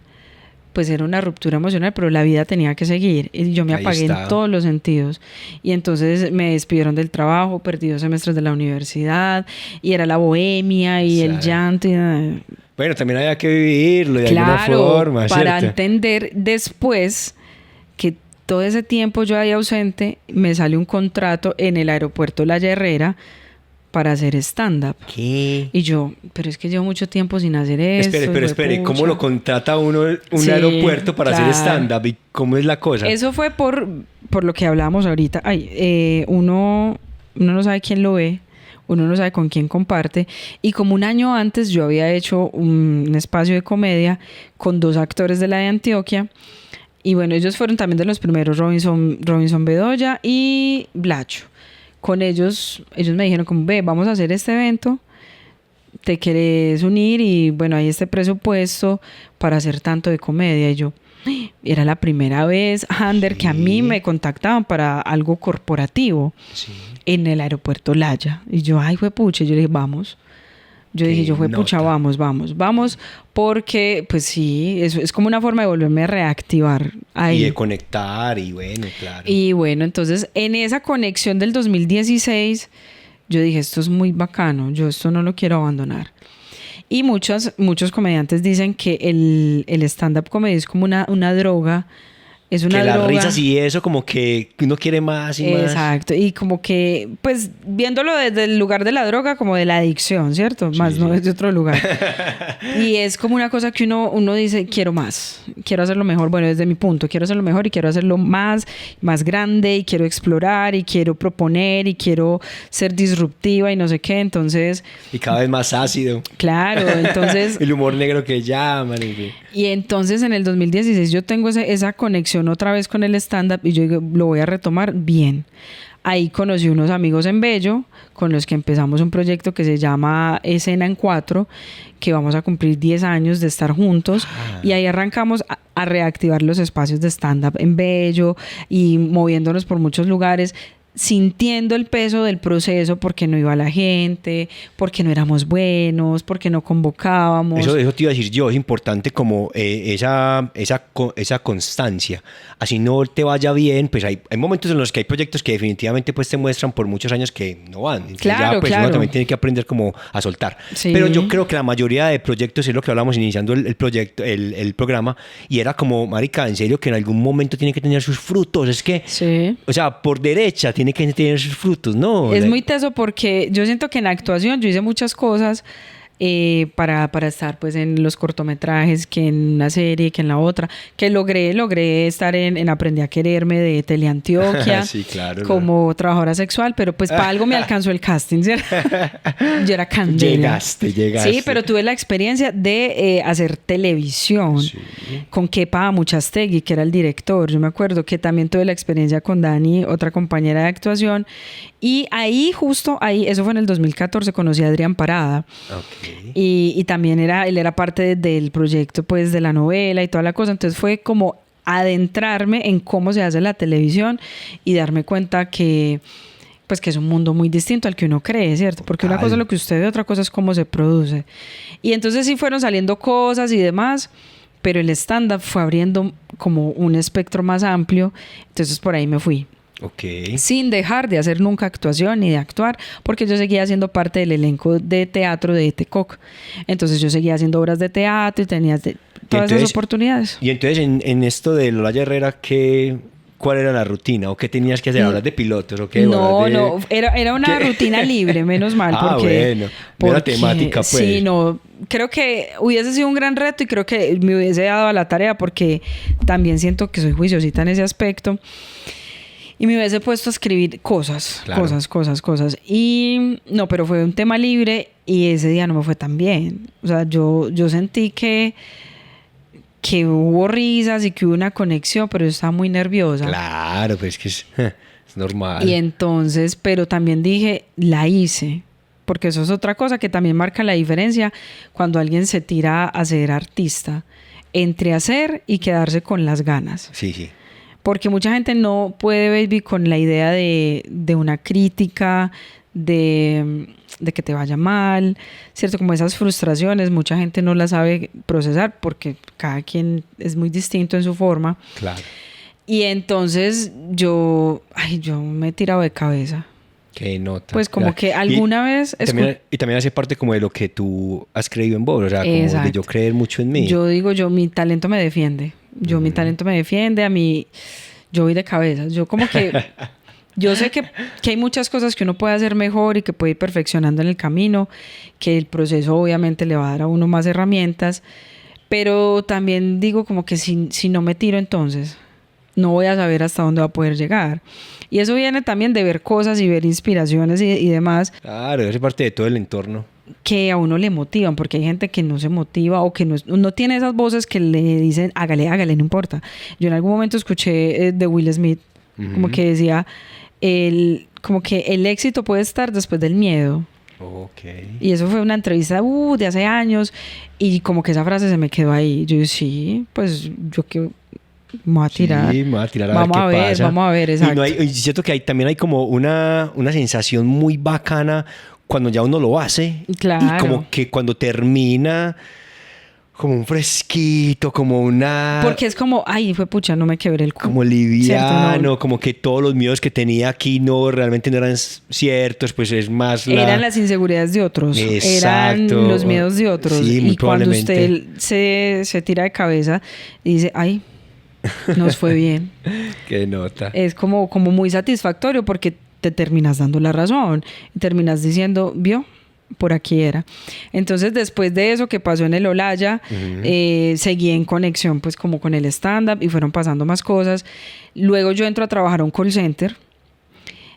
Pues era una ruptura emocional, pero la vida tenía que seguir. Y yo me apagué en todos los sentidos. Y entonces me despidieron del trabajo, perdí 2 semestres de la universidad, y era la bohemia y el llanto. Bueno, también había que vivirlo de alguna forma, para entender después que todo ese tiempo yo ahí ausente, me sale un contrato en el aeropuerto La Herrera para hacer stand-up. ¿Qué? Y yo, pero es que llevo mucho tiempo sin hacer eso. Espere, ¿cómo lo contrata uno un aeropuerto para hacer stand-up? ¿Y cómo es la cosa? Eso fue por lo que hablábamos ahorita. Uno no sabe quién lo ve, uno no sabe con quién comparte. Y como un año antes yo había hecho un espacio de comedia con 2 actores de la de Antioquia. Y bueno, ellos fueron también de los primeros, Robinson Bedoya y Blacho. Con ellos me dijeron como, vamos a hacer este evento, ¿te querés unir? Y bueno, hay este presupuesto para hacer tanto de comedia. Y yo, era la primera vez, Ander, que a mí me contactaban para algo corporativo en el aeropuerto Laya. Y yo, juepucha, yo le dije, vamos. Juepucha, vamos, porque pues sí, es como una forma de volverme a reactivar ahí. Y de conectar, y bueno, claro. Y bueno, entonces en esa conexión del 2016, yo dije, esto es muy bacano, yo esto no lo quiero abandonar. Y muchos comediantes dicen que el stand-up comedy es como una droga. Es una droga. Las risas y eso, como que uno quiere más y más. Exacto, y como que, pues, viéndolo desde el lugar de la droga, como de la adicción, ¿cierto? Más no desde otro lugar. Y es como una cosa que uno dice, quiero más, quiero hacerlo mejor. Bueno, desde mi punto, quiero hacerlo mejor y quiero hacerlo más grande y quiero explorar y quiero proponer y quiero ser disruptiva y no sé qué, entonces... Y cada vez más ácido. Claro, entonces... El humor negro que llaman. Y entonces en el 2016 yo tengo esa conexión otra vez con el stand-up y yo digo, lo voy a retomar bien. Ahí conocí unos amigos en Bello con los que empezamos un proyecto que se llama Escena en 4, que vamos a cumplir 10 años de estar juntos y ahí arrancamos a reactivar los espacios de stand-up en Bello y moviéndonos por muchos lugares, sintiendo el peso del proceso porque no iba la gente, porque no éramos buenos, porque no convocábamos. Eso te iba a decir yo, es importante como esa constancia. Así no te vaya bien, pues hay momentos en los que hay proyectos que definitivamente pues te muestran por muchos años que no van. Entonces claro. Uno también tiene que aprender como a soltar. Sí. Pero yo creo que la mayoría de proyectos es lo que hablamos iniciando el programa, y era como, marica, en serio que en algún momento tiene que tener sus frutos. Es que, o sea, por derecha tiene tiene que tener sus frutos, ¿no? Es muy teso porque yo siento que en actuación yo hice muchas cosas para estar pues en los cortometrajes, que en una serie, que en la otra, que logré estar en Aprendí a Quererme de Teleantioquia, sí, claro, como trabajadora sexual, pero pues para algo me alcanzó el casting, ¿cierto? Yo era candela. Llegaste. Sí, pero tuve la experiencia de hacer televisión con Kepa Amuchastegui, que era el director. Yo me acuerdo que también tuve la experiencia con Dani, otra compañera de actuación, y ahí, justo ahí, eso fue en el 2014, conocí a Adrián Parada. Okay. Y también él era parte del proyecto pues de la novela y toda la cosa, entonces fue como adentrarme en cómo se hace la televisión y darme cuenta que pues que es un mundo muy distinto al que uno cree, ¿cierto? Porque una cosa es lo que usted ve, otra cosa es cómo se produce. Y entonces sí fueron saliendo cosas y demás, pero el stand-up fue abriendo como un espectro más amplio, entonces por ahí me fui. Okay. Sin dejar de hacer nunca actuación ni de actuar, porque yo seguía siendo parte del elenco de teatro de ETECOC. Entonces yo seguía haciendo obras de teatro y tenía todas esas oportunidades. Y entonces en esto de Lola Herrera, ¿cuál era la rutina? ¿O qué tenías que hacer? ¿Hablas de pilotos o qué? No, era una rutina libre, menos mal. Porque la temática pues. Sí, no, creo que hubiese sido un gran reto y creo que me hubiese dado a la tarea porque también siento que soy juiciosita en ese aspecto. Y me hubiese puesto a escribir cosas. Y no, pero fue un tema libre y ese día no me fue tan bien. O sea, yo sentí que hubo risas y que hubo una conexión, pero yo estaba muy nerviosa. Claro, pues que es normal. Y entonces, pero también dije, la hice. Porque eso es otra cosa que también marca la diferencia cuando alguien se tira a ser artista. Entre hacer y quedarse con las ganas. Sí. Porque mucha gente no puede vivir con la idea de una crítica, de que te vaya mal, ¿cierto? Como esas frustraciones, mucha gente no las sabe procesar porque cada quien es muy distinto en su forma. Claro. Y entonces yo me he tirado de cabeza. Qué nota. Pues como que alguna vez... Y también hace parte como de lo que tú has creído en vos, o sea, como exacto. De yo creer mucho en mí. Yo digo, mi talento me defiende. Mi talento me defiende, a mí yo voy de cabeza. Yo como que yo sé que hay muchas cosas que uno puede hacer mejor y que puede ir perfeccionando en el camino, que el proceso obviamente le va a dar a uno más herramientas, pero también digo como que si no me tiro entonces no voy a saber hasta dónde va a poder llegar. Y eso viene también de ver cosas y ver inspiraciones y demás. Claro, eso es parte de todo el entorno. Que a uno le motivan, porque hay gente que no se motiva o que no tiene esas voces que le dicen hágale, no importa. Yo en algún momento escuché de Will Smith, como que decía, como que el éxito puede estar después del miedo. Okay. Y eso fue una entrevista de hace años y como que esa frase se me quedó ahí. Yo sí, pues yo que... me voy a tirar. Sí, me voy a tirar vamos a ver, exacto. Y siento que también hay como una sensación muy bacana cuando ya uno lo hace. Claro. Y como que cuando termina, como un fresquito, como una... Porque es como, fue pucha, no me quebré el culo. Como liviano, no. Como que todos los miedos que tenía aquí realmente no eran ciertos, pues es más eran las inseguridades de otros. Exacto. Eran los miedos de otros. Sí, muy y cuando probablemente. usted se tira de cabeza y dice, nos fue bien. Qué nota. Es como muy satisfactorio porque te terminas dando la razón y terminas diciendo, vio, por aquí era. Entonces después de eso que pasó en el Olaya, seguí en conexión pues como con el stand-up y fueron pasando más cosas. Luego yo entro a trabajar a un call center,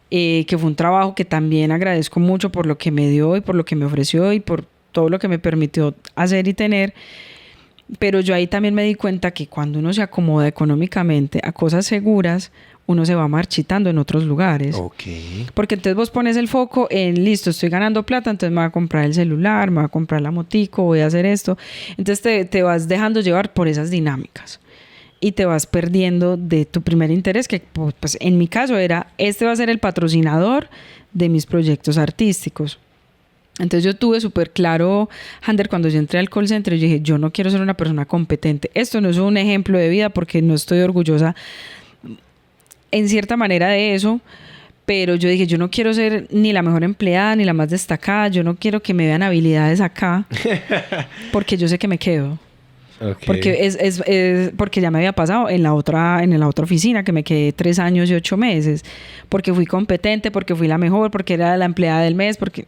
que fue un trabajo que también agradezco mucho por lo que me dio y por lo que me ofreció y por todo lo que me permitió hacer y tener. Pero yo ahí también me di cuenta que cuando uno se acomoda económicamente a cosas seguras, uno se va marchitando en otros lugares. Okay. Porque entonces vos pones el foco en, listo, estoy ganando plata, entonces me voy a comprar el celular, me voy a comprar la motico, voy a hacer esto. Entonces te vas dejando llevar por esas dinámicas y te vas perdiendo de tu primer interés, que pues en mi caso era, va a ser el patrocinador de mis proyectos artísticos. Entonces yo tuve súper claro, Ander, cuando yo entré al call center, yo dije, yo no quiero ser una persona competente. Esto no es un ejemplo de vida porque no estoy orgullosa en cierta manera de eso, pero yo dije, yo no quiero ser ni la mejor empleada ni la más destacada, yo no quiero que me vean habilidades acá porque yo sé que me quedo. Okay. Porque ya me había pasado en la otra oficina, que me quedé 3 años y 8 meses, porque fui competente, porque fui la mejor, porque era la empleada del mes, porque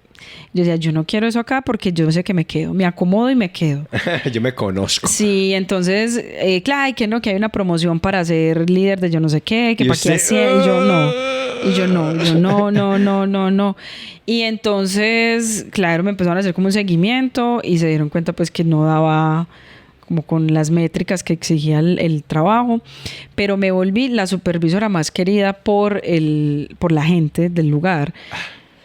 yo decía, yo no quiero eso acá porque yo sé que me quedo, me acomodo y me quedo. Yo me conozco. Sí, entonces, claro, que hay una promoción para ser líder de yo no sé qué, que para qué hacía, y yo no. Y entonces, claro, me empezaron a hacer como un seguimiento y se dieron cuenta pues que no daba como con las métricas que exigía el trabajo, pero me volví la supervisora más querida por la gente del lugar.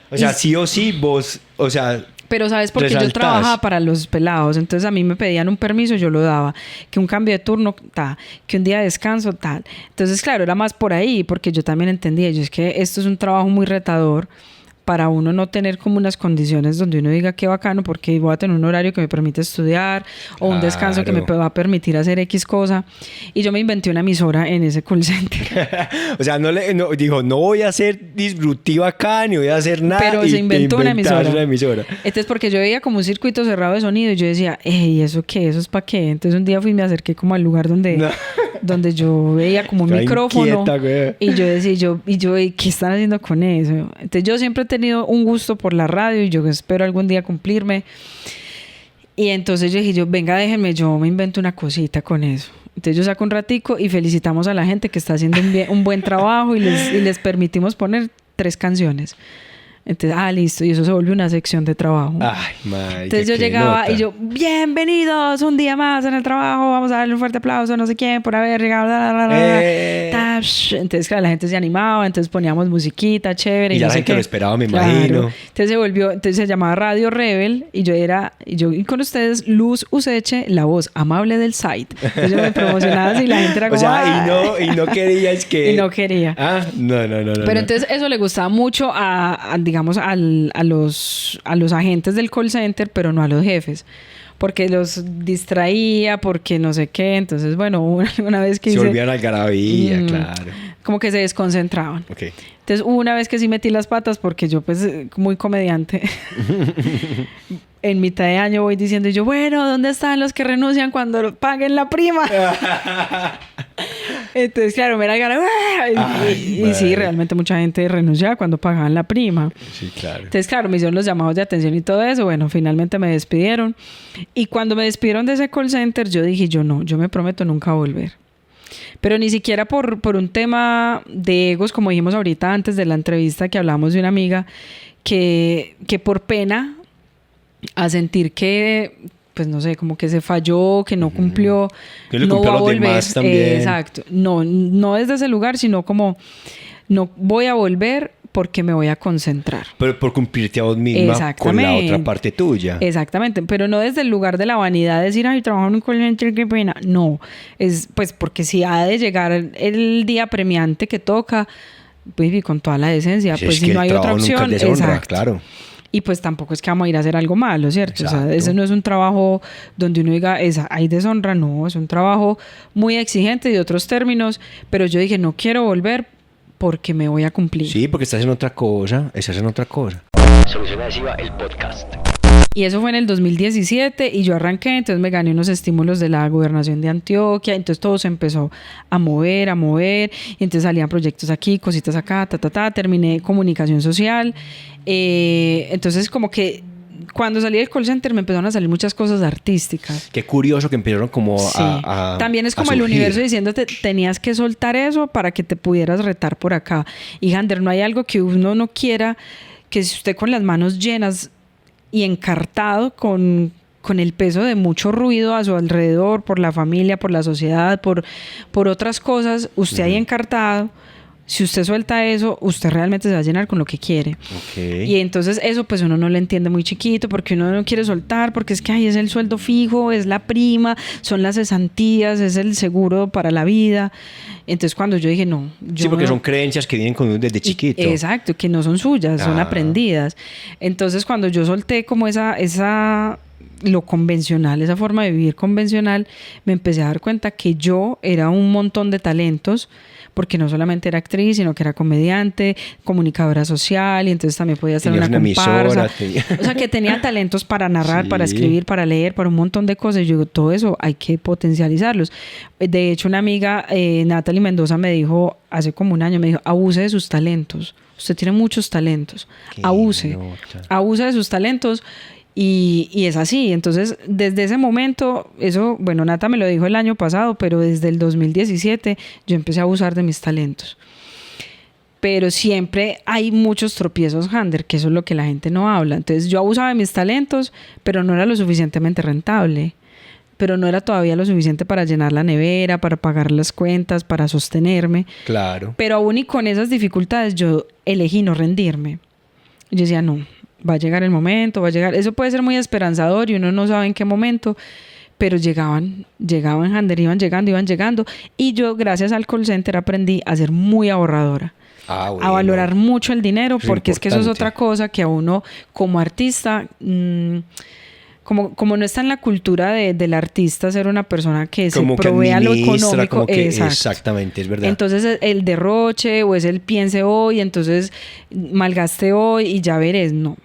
O sea, sí o sí vos, o sea... Pero ¿sabes? Porque yo trabajaba para los pelados, entonces a mí me pedían un permiso, yo lo daba, que un cambio de turno, tal, que un día de descanso, tal. Entonces, claro, era más por ahí, porque yo también entendía, es que esto es un trabajo muy retador para uno no tener como unas condiciones donde uno diga qué bacano porque voy a tener un horario que me permite estudiar o un descanso que me va a permitir hacer X cosa. Y yo me inventé una emisora en ese call center. O sea, dijo, no voy a ser disruptiva acá ni voy a hacer nada. Pero se inventó una emisora. Entonces, porque yo veía como un circuito cerrado de sonido y yo decía, ¿y eso qué? ¿Eso es para qué? Entonces un día fui y me acerqué como al lugar donde yo veía como un micrófono. Inquieta, y yo decía, ¿qué están haciendo con eso? Entonces yo siempre he tenido un gusto por la radio y yo espero algún día cumplirme. Y entonces yo dije, venga, déjenme, yo me invento una cosita con eso. Entonces yo saco un ratico y felicitamos a la gente que está haciendo un buen trabajo y les permitimos poner 3 canciones. Entonces, listo, y eso se volvió una sección de trabajo. Ay, madre. Entonces yo llegaba y yo, bienvenidos un día más en el trabajo, vamos a darle un fuerte aplauso, no sé quién, por haber llegado. Entonces, claro, la gente se animaba, entonces poníamos musiquita chévere. Y ya no la sé gente qué. lo esperaba, me imagino. Entonces se llamaba Radio Rebel y y con ustedes, Luz Useche, la voz amable del site. Entonces yo me promocionaba así, la gente era como... O sea, y no querías que... Y no quería. No. Pero entonces eso le gustaba mucho digamos, a los agentes del call center, pero no a los jefes. Porque los distraía, porque no sé qué. Entonces, bueno, una vez que se volvían algarabía, claro. Como que se desconcentraban. Okay. Entonces, una vez que sí metí las patas, porque yo, pues, muy comediante, en mitad de año voy diciendo yo, bueno, ¿dónde están los que renuncian cuando paguen la prima? Entonces, claro, me era y sí, realmente mucha gente renunciaba cuando pagaban la prima. Sí, claro. Entonces, claro, me hicieron los llamados de atención y todo eso. Bueno, finalmente me despidieron. Y cuando me despidieron de ese call center, yo dije, yo me prometo nunca volver. Pero ni siquiera por un tema de egos, como dijimos ahorita antes de la entrevista que hablamos de una amiga, que por pena a sentir que, pues no sé, como que se falló, que no cumplió, que le no cumplió va a volver. Demás también. Exacto. No desde ese lugar, sino como no voy a volver porque me voy a concentrar. Pero por cumplirte a vos misma con la otra parte tuya. Exactamente, pero no desde el lugar de la vanidad, decir, ay, trabajo en un call center, qué pena. No, es pues porque si ha de llegar el día premiante que toca, baby, con toda la decencia, pues si no hay otra opción. Exacto. Claro. Y pues tampoco es que vamos a ir a hacer algo malo, ¿cierto? Exacto. O sea, ese no es un trabajo donde uno diga, hay deshonra, no, es un trabajo muy exigente de otros términos, pero yo dije, no quiero volver porque me voy a cumplir. Sí, porque estás en otra cosa, Solución Adhesiva, el podcast. Y eso fue en el 2017 y yo arranqué, entonces me gané unos estímulos de la gobernación de Antioquia, entonces todo se empezó a mover, y entonces salían proyectos aquí, cositas acá, terminé comunicación social, entonces como que cuando salí del call center me empezaron a salir muchas cosas artísticas. Qué curioso que empezaron como sí. También es como el universo diciéndote, tenías que soltar eso para que te pudieras retar por acá. Y Hander, no hay algo que uno no quiera, que si usted con las manos llenas y encartado con el peso de mucho ruido a su alrededor, por la familia, por la sociedad, por otras cosas, usted ahí encartado, si usted suelta eso, usted realmente se va a llenar con lo que quiere. Okay. Y entonces eso pues uno no lo entiende muy chiquito porque uno no quiere soltar, porque es que ahí es el sueldo fijo, es la prima, son las cesantías, es el seguro para la vida. Entonces cuando yo dije no. Sí, porque son creencias que vienen con uno desde chiquito. Exacto, que no son suyas, son aprendidas. Entonces cuando yo solté como esa lo convencional, esa forma de vivir convencional, me empecé a dar cuenta que yo era un montón de talentos, porque no solamente era actriz, sino que era comediante, comunicadora social, y entonces también podía hacer una comparsa. O sea, que tenía talentos para narrar, sí, para escribir, para leer, para un montón de cosas. Yo digo, todo eso hay que potencializarlos. De hecho, una amiga, Natalie Mendoza, me dijo hace como un año, me dijo, abuse de sus talentos. Usted tiene muchos talentos. Abuse de sus talentos. Y es así. Entonces, desde ese momento, eso, bueno, Nata me lo dijo el año pasado, pero desde el 2017 yo empecé a abusar de mis talentos. Pero siempre hay muchos tropiezos, Hander, que eso es lo que la gente no habla. Entonces, yo abusaba de mis talentos, pero no era lo suficientemente rentable. Pero no era todavía lo suficiente para llenar la nevera, para pagar las cuentas, para sostenerme. Claro. Pero aún y con esas dificultades, yo elegí no rendirme. Yo decía, no, va a llegar el momento, va a llegar. Eso puede ser muy esperanzador y uno no sabe en qué momento, pero llegaban, Hander, iban llegando. Y yo, gracias al call center, aprendí a ser muy ahorradora. Bueno. A valorar mucho el dinero, porque es que eso es otra cosa que a uno como artista... Como no está en la cultura del artista ser una persona que como se provea lo económico. Exactamente, es verdad. Entonces el derroche o es el piense hoy, entonces malgaste hoy y ya verás, no.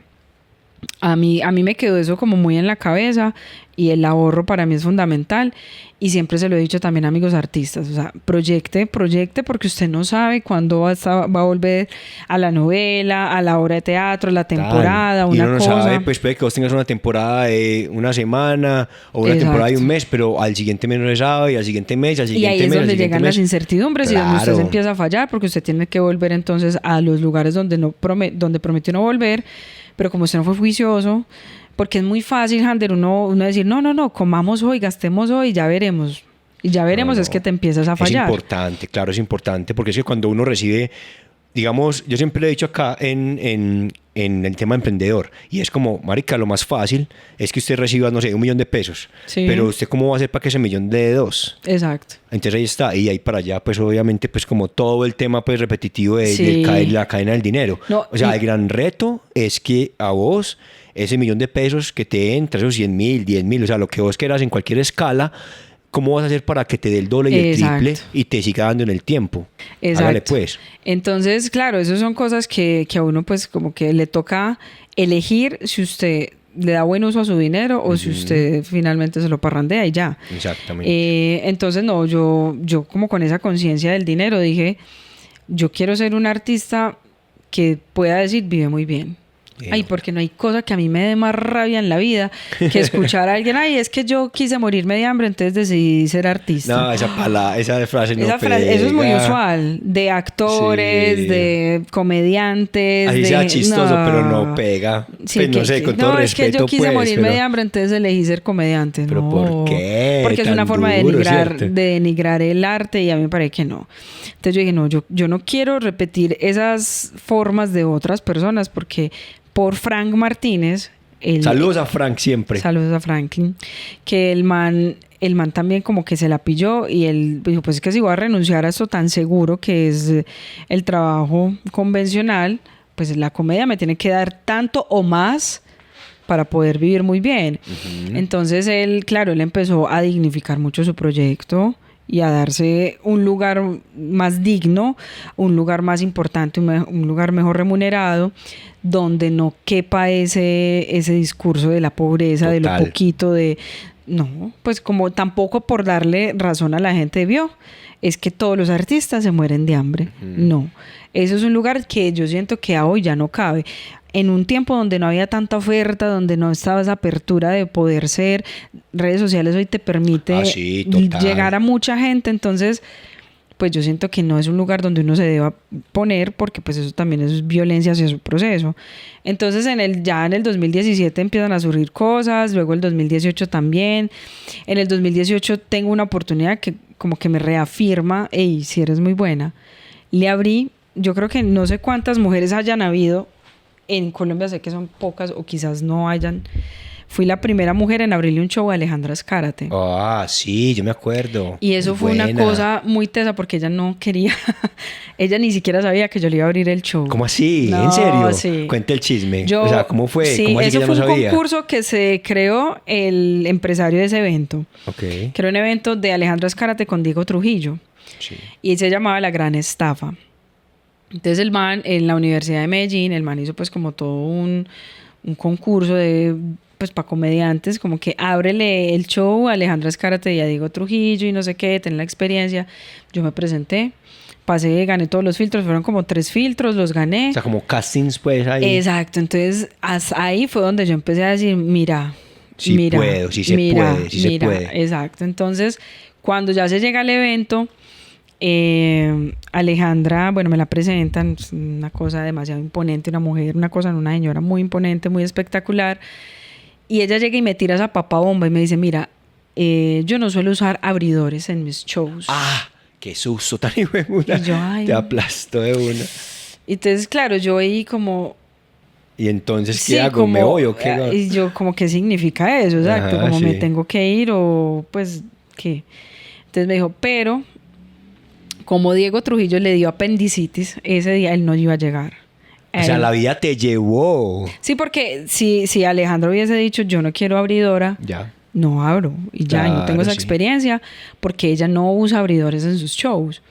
A mí me quedó eso como muy en la cabeza y el ahorro para mí es fundamental y siempre se lo he dicho también a amigos artistas, o sea, proyecte porque usted no sabe cuándo va a volver a la novela, a la obra de teatro, a la temporada, una cosa. Y uno no sabe, pues puede que vos tengas una temporada de una semana o una temporada de un mes, pero al siguiente mes no se sabe y al siguiente mes, al siguiente mes. Y ahí es donde llegan las incertidumbres y donde usted se empieza a fallar porque usted tiene que volver entonces a los lugares donde prometió no volver, pero como usted no fue juicioso, porque es muy fácil, Hander, uno decir, no, comamos hoy, gastemos hoy, y ya veremos. Y ya veremos, es que te empiezas a fallar. Es importante, claro, es importante, porque es que cuando uno recibe, digamos, yo siempre lo he dicho acá en el tema emprendedor, y es como, marica, lo más fácil es que usted reciba, no sé, 1 millón de pesos, sí, pero usted cómo va a hacer para que ese millón le dé 2. Exacto. Entonces ahí está, y ahí para allá, pues obviamente, pues como todo el tema pues repetitivo de la cadena del dinero. No, o sea, el gran reto es que a vos ese millón de pesos que te entra, esos 100,000, 10,000, o sea, lo que vos quieras en cualquier escala, ¿cómo vas a hacer para que te dé el doble y el triple y te siga dando en el tiempo? Exacto. Hágale pues. Entonces, claro, esas son cosas que a uno pues como que le toca elegir si usted le da buen uso a su dinero o si usted finalmente se lo parrandea y ya. Exactamente. Entonces, no, yo como con esa conciencia del dinero dije, yo quiero ser un artista que pueda decir vive muy bien. Ay, porque no hay cosa que a mí me dé más rabia en la vida que escuchar a alguien, ay, es que yo quise morirme de hambre, entonces decidí ser artista. No, esa frase no pega. Eso es muy usual, de actores, sí, de comediantes. Así sea chistoso, pero no pega. Sí, pues no sé, con todo respeto. Es que yo quise morirme de hambre, entonces elegí ser comediante. ¿Pero por qué? Porque es una forma de denigrar el arte y a mí me parece que no. Entonces yo dije, no, yo no quiero repetir esas formas de otras personas porque... por Frank Martínez. Saludos a Frank siempre. Saludos a Franklin. Que el man también como que se la pilló y él dijo, pues es que si voy a renunciar a esto tan seguro que es el trabajo convencional, pues la comedia me tiene que dar tanto o más para poder vivir muy bien. Entonces él empezó a dignificar mucho su proyecto y a darse un lugar más digno, un lugar más importante, un lugar mejor remunerado, donde no quepa ese discurso de la pobreza, total, de lo poquito, no, pues como tampoco por darle razón a la gente vio, es que todos los artistas se mueren de hambre. No, eso es un lugar que yo siento que a hoy ya no cabe. En un tiempo donde no había tanta oferta, donde no estaba esa apertura de poder ser, redes sociales hoy te permite llegar a mucha gente, entonces pues yo siento que no es un lugar donde uno se deba poner porque pues eso también es violencia hacia su proceso. Entonces ya en el 2017 empiezan a surgir cosas, luego el 2018 también. En el 2018 tengo una oportunidad que como que me reafirma, hey, si eres muy buena. Le abrí, yo creo que no sé cuántas mujeres hayan habido, en Colombia sé que son pocas o quizás no hayan. fui la primera mujer en abrirle un show a Alejandra Zárate. Ah, sí, yo me acuerdo. Y eso fue una cosa muy tesa porque ella no quería, ella ni siquiera sabía que yo le iba a abrir el show. ¿Cómo así? No, ¿En serio? Sí. Cuente el chisme. O sea, ¿cómo fue? Sí, ¿Cómo así eso que ella fue no un sabía? concurso que se creó el empresario de ese evento. Okay. Que era un evento de Alejandra Zárate con Diego Trujillo. Sí. Y se llamaba La Gran Estafa. Entonces el man, en la Universidad de Medellín, el man hizo pues como todo un concurso de, pues para comediantes, como que ábrele el show a Alejandra Zárate y a Diego Trujillo y no sé qué, ten la experiencia. Yo me presenté, pasé, gané todos los filtros, fueron como 3 filtros, los gané. O sea, como castings pues ahí. Exacto, entonces ahí fue donde yo empecé a decir, mira, sí mira, puedo, sí se mira, puede, sí mira, se puede. exacto. Entonces, cuando ya se llega al evento, Alejandra, bueno, me la presentan, es una cosa demasiado imponente, una mujer, una señora muy imponente, muy espectacular. Y ella llega y me tira esa papa bomba y me dice, mira, yo no suelo usar abridores en mis shows. ¡Ah! ¡Qué susto tan hijo de puta! Y yo, ay. Te aplastó de una. Entonces, claro, yo ahí como... ¿Y entonces qué sí, hago? como, ¿Me voy o qué? Y yo como, ¿qué significa eso? Exacto, Ajá, como sí. me tengo que ir o pues, ¿qué? Entonces me dijo, pero como Diego Trujillo le dio apendicitis, ese día él no iba a llegar. O sea, la vida te llevó. Sí, porque si Alejandro hubiese dicho, yo no quiero abridora, Ya. no abro. Y ya, y no tengo Claro, esa sí. experiencia, porque ella no usa abridores en sus shows.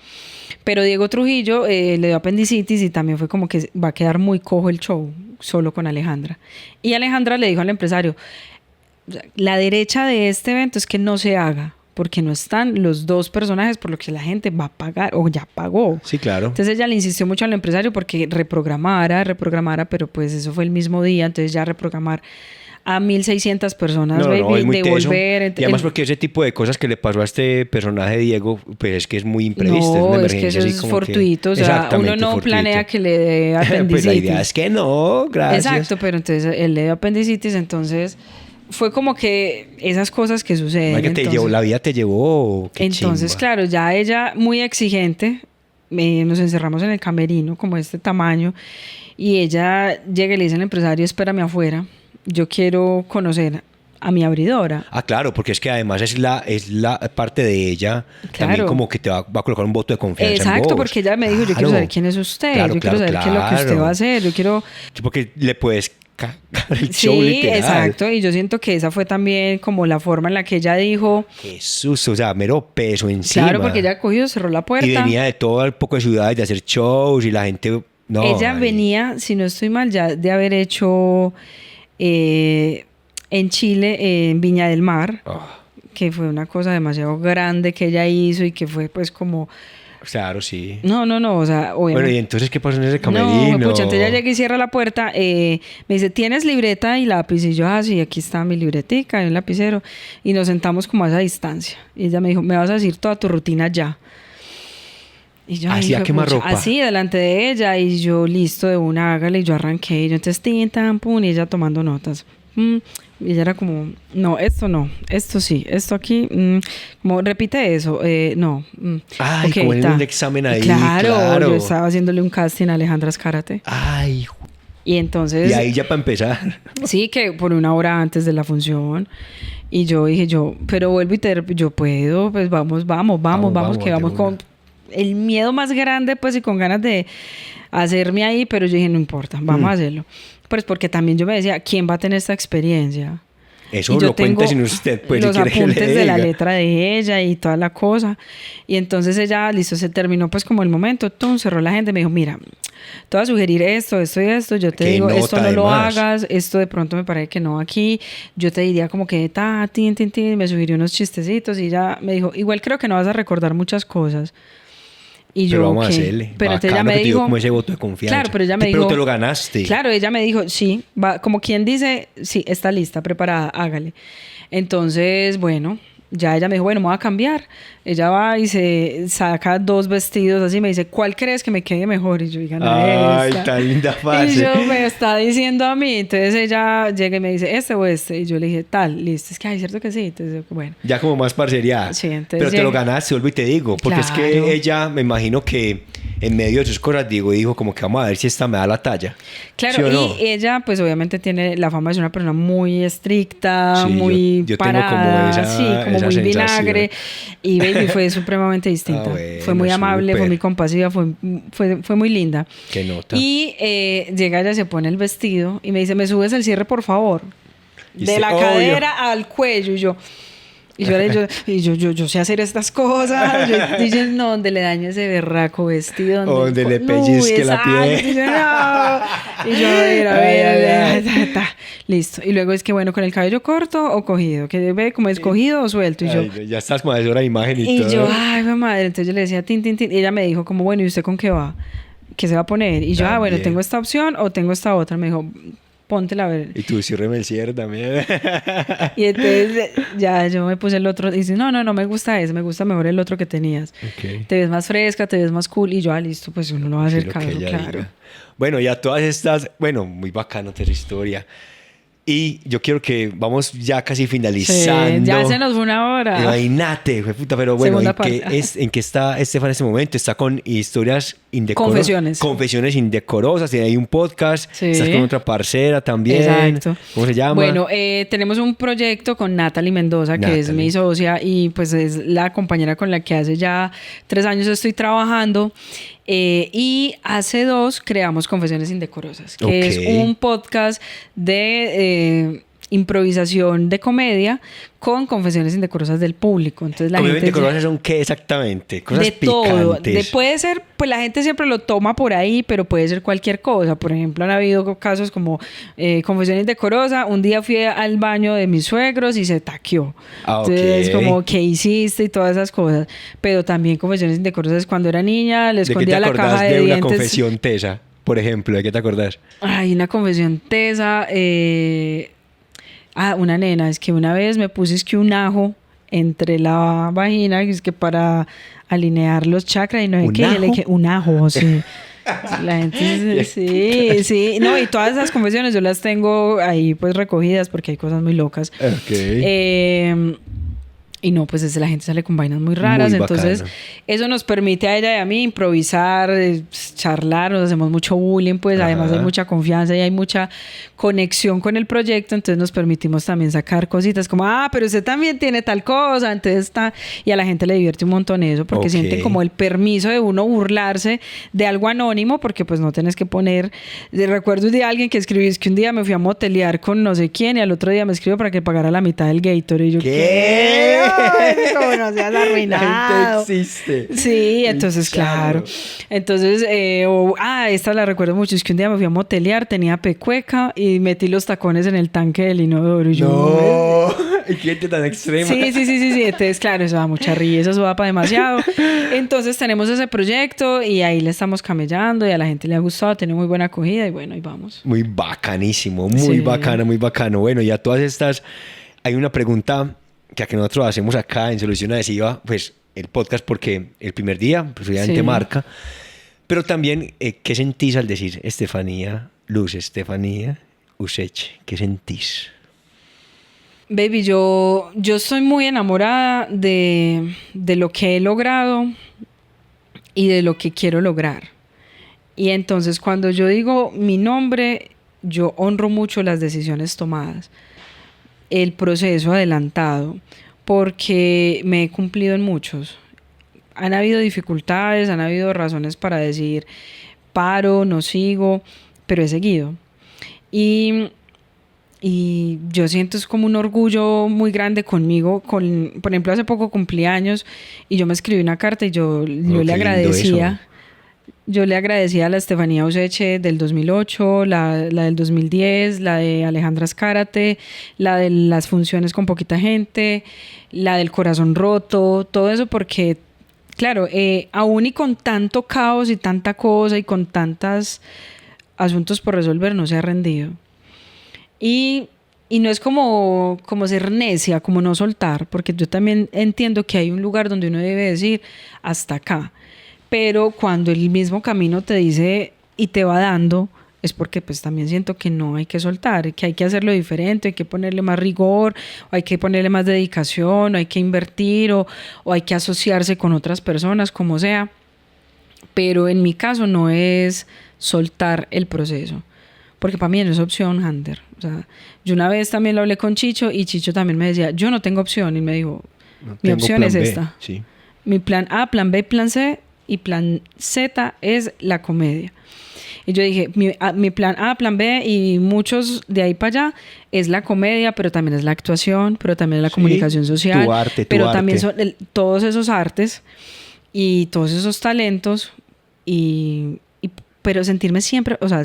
Pero Diego Trujillo le dio apendicitis y también fue como que va a quedar muy cojo el show, solo con Alejandra. Y Alejandra le dijo al empresario, la derecha de este evento es que no se haga, porque no están los 2 personajes por lo que la gente va a pagar o ya pagó. Sí, claro. Entonces ella le insistió mucho al empresario porque reprogramara, pero pues eso fue el mismo día, entonces ya reprogramar a 1.600 personas, es muy devolver. teso. Y además porque ese tipo de cosas que le pasó a este personaje Diego, pues es que es muy imprevisto. No, es una es que emergencia eso así es como fortuito, que... o sea, uno Exactamente, no fortuito. planea que le dé apendicitis. Pues la idea es que no, gracias. Exacto, pero entonces él le dio apendicitis, entonces fue como que esas cosas que suceden. No, que te entonces, llevó, la vida te llevó. Qué entonces chimba. claro, ya ella muy exigente, nos encerramos en el camerino como de este tamaño y ella llega y le dice al empresario, espérame afuera, yo quiero conocer a mi abridora. Ah, claro, porque es que además es la parte de ella también Claro. como que te va a colocar un voto de confianza en Exacto, vos. porque ella me dijo, yo quiero Claro. saber quién es usted, Claro, yo quiero claro, saber qué es lo que usted claro. va a hacer, yo quiero... Sí, porque le puedes cagar el Sí, show literal. exacto, y yo siento que esa fue también como la forma en la que ella dijo, Jesús, o sea, mero peso encima. claro, porque ella cogió, cerró la puerta. Y venía de todo el poco de ciudades, de hacer shows y la gente... No, Ella ahí. venía, si no estoy mal, ya de haber hecho en Chile, en Viña del Mar, Oh, que fue una cosa demasiado grande que ella hizo y que fue pues como... claro, sí. No, o sea, obviamente... Bueno, ¿y entonces qué pasó en ese camerino? No, pucha, entonces ella llega y cierra la puerta, me dice, ¿tienes libreta y lápiz? Y yo, sí, aquí está mi libretica y un lapicero. Y nos sentamos como a esa distancia. Y ella me dijo, me vas a decir toda tu rutina ya. Y yo, Así a quemarropa. así, delante de ella. Y yo, listo, de una, hágale. Y yo arranqué. Y yo, entonces, tin, tan, pum. Y ella tomando notas. Y ella era como, no, esto sí, esto aquí, como repite eso, no. Ay, ok, como en ta. un examen ahí, Claro, claro. yo estaba haciéndole un casting a Alejandra Zárate. Ay, Y entonces, y ahí ya para empezar. sí, que por 1 hora antes de la función. Y yo dije, pero vuelvo y yo puedo, pues vamos, que de vamos una. con el miedo más grande, pues, y con ganas de hacerme ahí, pero yo dije, no importa, vamos a hacerlo. Pues porque también yo me decía, ¿quién va a tener esta experiencia? Eso Y yo lo cuenta tengo sin usted, pues, los si quiere que le apuntes de la diga. letra de ella y toda la cosa. Y entonces ella, listo, se terminó pues como el momento, cerró la gente, me dijo, mira, te voy a sugerir esto y esto, yo te Qué digo, esto nota, no lo además. hagas, esto de pronto me parece que no aquí, yo te diría como que tin, me sugirió unos chistecitos y ella me dijo, igual creo que no vas a recordar muchas cosas. Y Pero yo, vamos a ¿qué? hacerle. Pero entonces ella Bacano me que te dio dijo, como ese voto de confianza. claro, pero ella me dijo, Pero te lo ganaste. claro, ella me dijo, sí, va, como quien dice, sí, está lista, preparada, hágale. Entonces, bueno, ya ella me dijo, bueno, me voy a cambiar. Ella va y se saca 2 vestidos así, me dice, ¿cuál crees que me quede mejor? Y yo, gana esta. Ay, tan linda fase. Y yo, me está diciendo a mí. Entonces ella llega y me dice, ¿este o este? Y yo le dije, tal, listo. Es que, ay, ¿cierto que sí? Entonces, bueno. Ya como más parcería. Sí, entonces pero te lo ganaste, vuelvo y te digo. Porque es que ella, me imagino que en medio de sus cosas, dijo como que vamos a ver si esta me da la talla. Claro, ¿sí o no? y ella pues obviamente tiene la fama de ser una persona muy estricta, sí, muy yo parada, tengo como esa, como esa muy sensación. Vinagre. Y Baby fue supremamente distinta. Bueno, fue muy amable, fue muy compasiva, fue muy linda. Qué nota. Y llega ella, se pone el vestido y me dice, ¿me subes el cierre, por favor? De la cadera al cuello. Y yo sé hacer estas cosas. Yo dije, no, donde le daño ese berraco vestido. Donde le pellizque la piel. Y yo, no. Y yo, a ver. Listo. Y luego es que, bueno, con el cabello corto o cogido. Que ve como es cogido o suelto. Y yo, ya estás como asesora de imagen y todo. Y yo, ay, mi madre. Entonces yo le decía, tin. Y ella me dijo como, bueno, ¿y usted con qué va? ¿Qué se va a poner? Y yo, bueno, tengo esta opción o tengo esta otra. Me dijo, póntela a ver. Y tú, ciérreme el cierre también. Y entonces ya yo me puse el otro. Y dice, no me gusta ese, me gusta mejor el otro que tenías. Okay. Te ves más fresca, te ves más cool. Y yo, listo, pues uno lo va a hacer caso, claro. Diga. Bueno, ya todas estas, muy bacano tu historia. Y yo quiero que vamos ya casi finalizando. Sí, ya se nos fue una hora. Imagínate, puta, pero bueno, ¿en qué está Estefan en este momento? Está con historias indecorosas. Confesiones indecorosas. Tiene ahí un podcast. Sí. Estás con otra parcera también. Exacto. ¿Cómo se llama? Bueno, tenemos un proyecto con Natalie Mendoza, que es mi socia y pues es la compañera con la que hace ya 3 años estoy trabajando. Y hace 2 creamos Confesiones Indecorosas, que es un podcast de improvisación de comedia con confesiones indecorosas del público. Entonces la gente indecorosas son ¿qué exactamente? Cosas de picantes. todo. Puede ser, pues la gente siempre lo toma por ahí, pero puede ser cualquier cosa. Por ejemplo, han habido casos como confesión indecorosa. Un día fui al baño de mis suegros y se taqueó. Entonces, como, ¿qué hiciste? Y todas esas cosas. Pero también confesiones indecorosas cuando era niña, le escondía la caja de dientes. Una confesión tesa, por ejemplo? ¿De qué te acordás? Ay, una confesión tesa. Una nena, es que una vez me puse un ajo entre la vagina, es que para alinear los chakras y no sé qué, le dije, un ajo, sí. La gente sí, no, y todas esas confesiones yo las tengo ahí pues recogidas porque hay cosas muy locas. Y no, pues la gente sale con vainas muy raras. Muy entonces, eso nos permite a ella y a mí improvisar, charlar, nos hacemos mucho bullying, pues además hay mucha confianza y hay mucha conexión con el proyecto. Entonces nos permitimos también sacar cositas como, pero usted también tiene tal cosa. Entonces está, y a la gente le divierte un montón eso, porque sienten como el permiso de uno burlarse de algo anónimo, porque pues no tenés que poner. Recuerdo de alguien que escribió, es que un día me fui a motelear con no sé quién y al otro día me escribió para que pagara la mitad del Gatorade. Y yo, ¿qué? Como no seas arruinado. La gente existe. Sí, entonces claro. Entonces, esta la recuerdo mucho. Es que un día me fui a motelear, tenía pecueca y metí los tacones en el tanque del inodoro. Y yo, ¿qué gente tan extrema? Sí. Entonces, claro, eso da mucha risa, eso da para demasiado. Entonces, tenemos ese proyecto y ahí le estamos camellando y a la gente le ha gustado, tiene muy buena acogida y bueno, ahí vamos. Muy bacanísimo, muy bacano, muy bacano. Bueno, ya todas estas, hay una pregunta que nosotros hacemos acá en Solución Adhesiva, pues el podcast, porque el primer día, pues obviamente marca, pero también, ¿qué sentís al decir Estefanía Useche? ¿Qué sentís? Baby, yo estoy muy enamorada de lo que he logrado y de lo que quiero lograr. Y entonces cuando yo digo mi nombre, yo honro mucho las decisiones tomadas, el proceso adelantado, porque me he cumplido en muchos. Han habido dificultades, han habido razones para decir paro, no sigo, pero he seguido. Y yo siento es como un orgullo muy grande conmigo. Por ejemplo, hace poco cumplí años y yo me escribí una carta y yo le agradecía. Yo le agradecía a la Estefanía Useche del 2008, la del 2010, la de Alejandra Azcárate, la de las funciones con poquita gente, la del corazón roto, todo eso porque, claro, aún y con tanto caos y tanta cosa y con tantos asuntos por resolver, no se ha rendido. Y Y no es como ser necia, como no soltar, porque yo también entiendo que hay un lugar donde uno debe decir hasta acá. Pero cuando el mismo camino te dice y te va dando, es porque pues también siento que no hay que soltar, que hay que hacerlo diferente, hay que ponerle más rigor, o hay que ponerle más dedicación, o hay que invertir, o hay que asociarse con otras personas, como sea. Pero en mi caso no es soltar el proceso, porque para mí no es opción, Ander. O sea, yo una vez también lo hablé con Chicho y Chicho también me decía, yo no tengo opción, y me dijo, mi opción es esta. Sí. Mi plan A, plan B, plan C y plan Z es la comedia. Y yo dije, mi plan A, plan B y muchos de ahí para allá es la comedia, pero también es la actuación, pero también es la comunicación social, tu arte, pero también son todos esos artes y todos esos talentos pero sentirme siempre, o sea,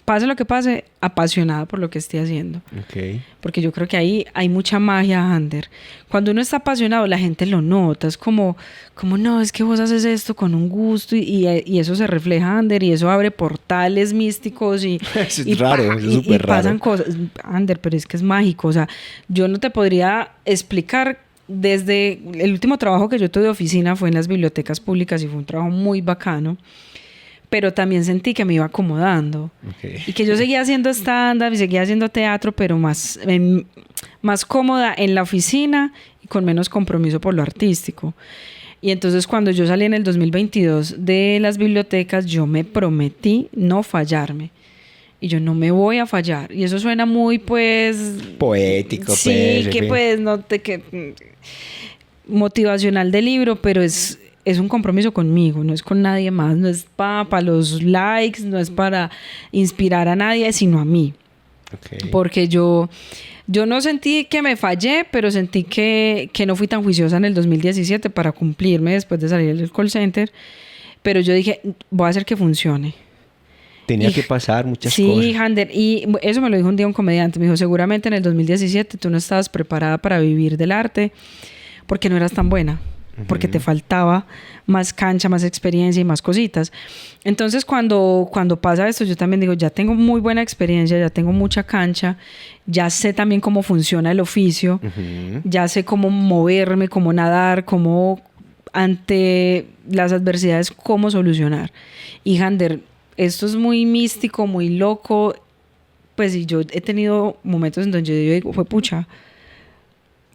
pase lo que pase, apasionada por lo que esté haciendo. Okay. Porque yo creo que ahí hay mucha magia, Ander. Cuando uno está apasionado, la gente lo nota. Es como no, es que vos haces esto con un gusto y eso se refleja, Ander, y eso abre portales místicos es raro, es súper raro. Pasan cosas, Ander, pero es que es mágico. O sea, yo no te podría explicar. Desde el último trabajo que yo tuve de oficina fue en las bibliotecas públicas y fue un trabajo muy bacano. Pero también sentí que me iba acomodando. Okay. Y que yo seguía haciendo stand-up y seguía haciendo teatro, pero más cómoda en la oficina y con menos compromiso por lo artístico. Y entonces cuando yo salí en el 2022 de las bibliotecas, yo me prometí no fallarme. Y yo no me voy a fallar. Y eso suena muy, pues... poético, sí, pues. Que pues, no te... que motivacional del libro, pero es un compromiso conmigo, no es con nadie más, no es para los likes, no es para inspirar a nadie, sino a mí. Okay. Porque yo no sentí que me fallé, pero sentí que no fui tan juiciosa en el 2017 para cumplirme después de salir del call center, pero yo dije, voy a hacer que funcione. Tenía que pasar muchas cosas. Sí, Ander, y eso me lo dijo un día un comediante, me dijo, seguramente en el 2017 tú no estabas preparada para vivir del arte porque no eras tan buena, porque te faltaba más cancha, más experiencia y más cositas. Entonces cuando pasa esto, yo también digo, ya tengo muy buena experiencia, ya tengo mucha cancha, ya sé también cómo funciona el oficio, ya sé cómo moverme, cómo nadar, cómo ante las adversidades, cómo solucionar. Y Ander, esto es muy místico, muy loco, pues y yo he tenido momentos en donde yo digo, fue pucha,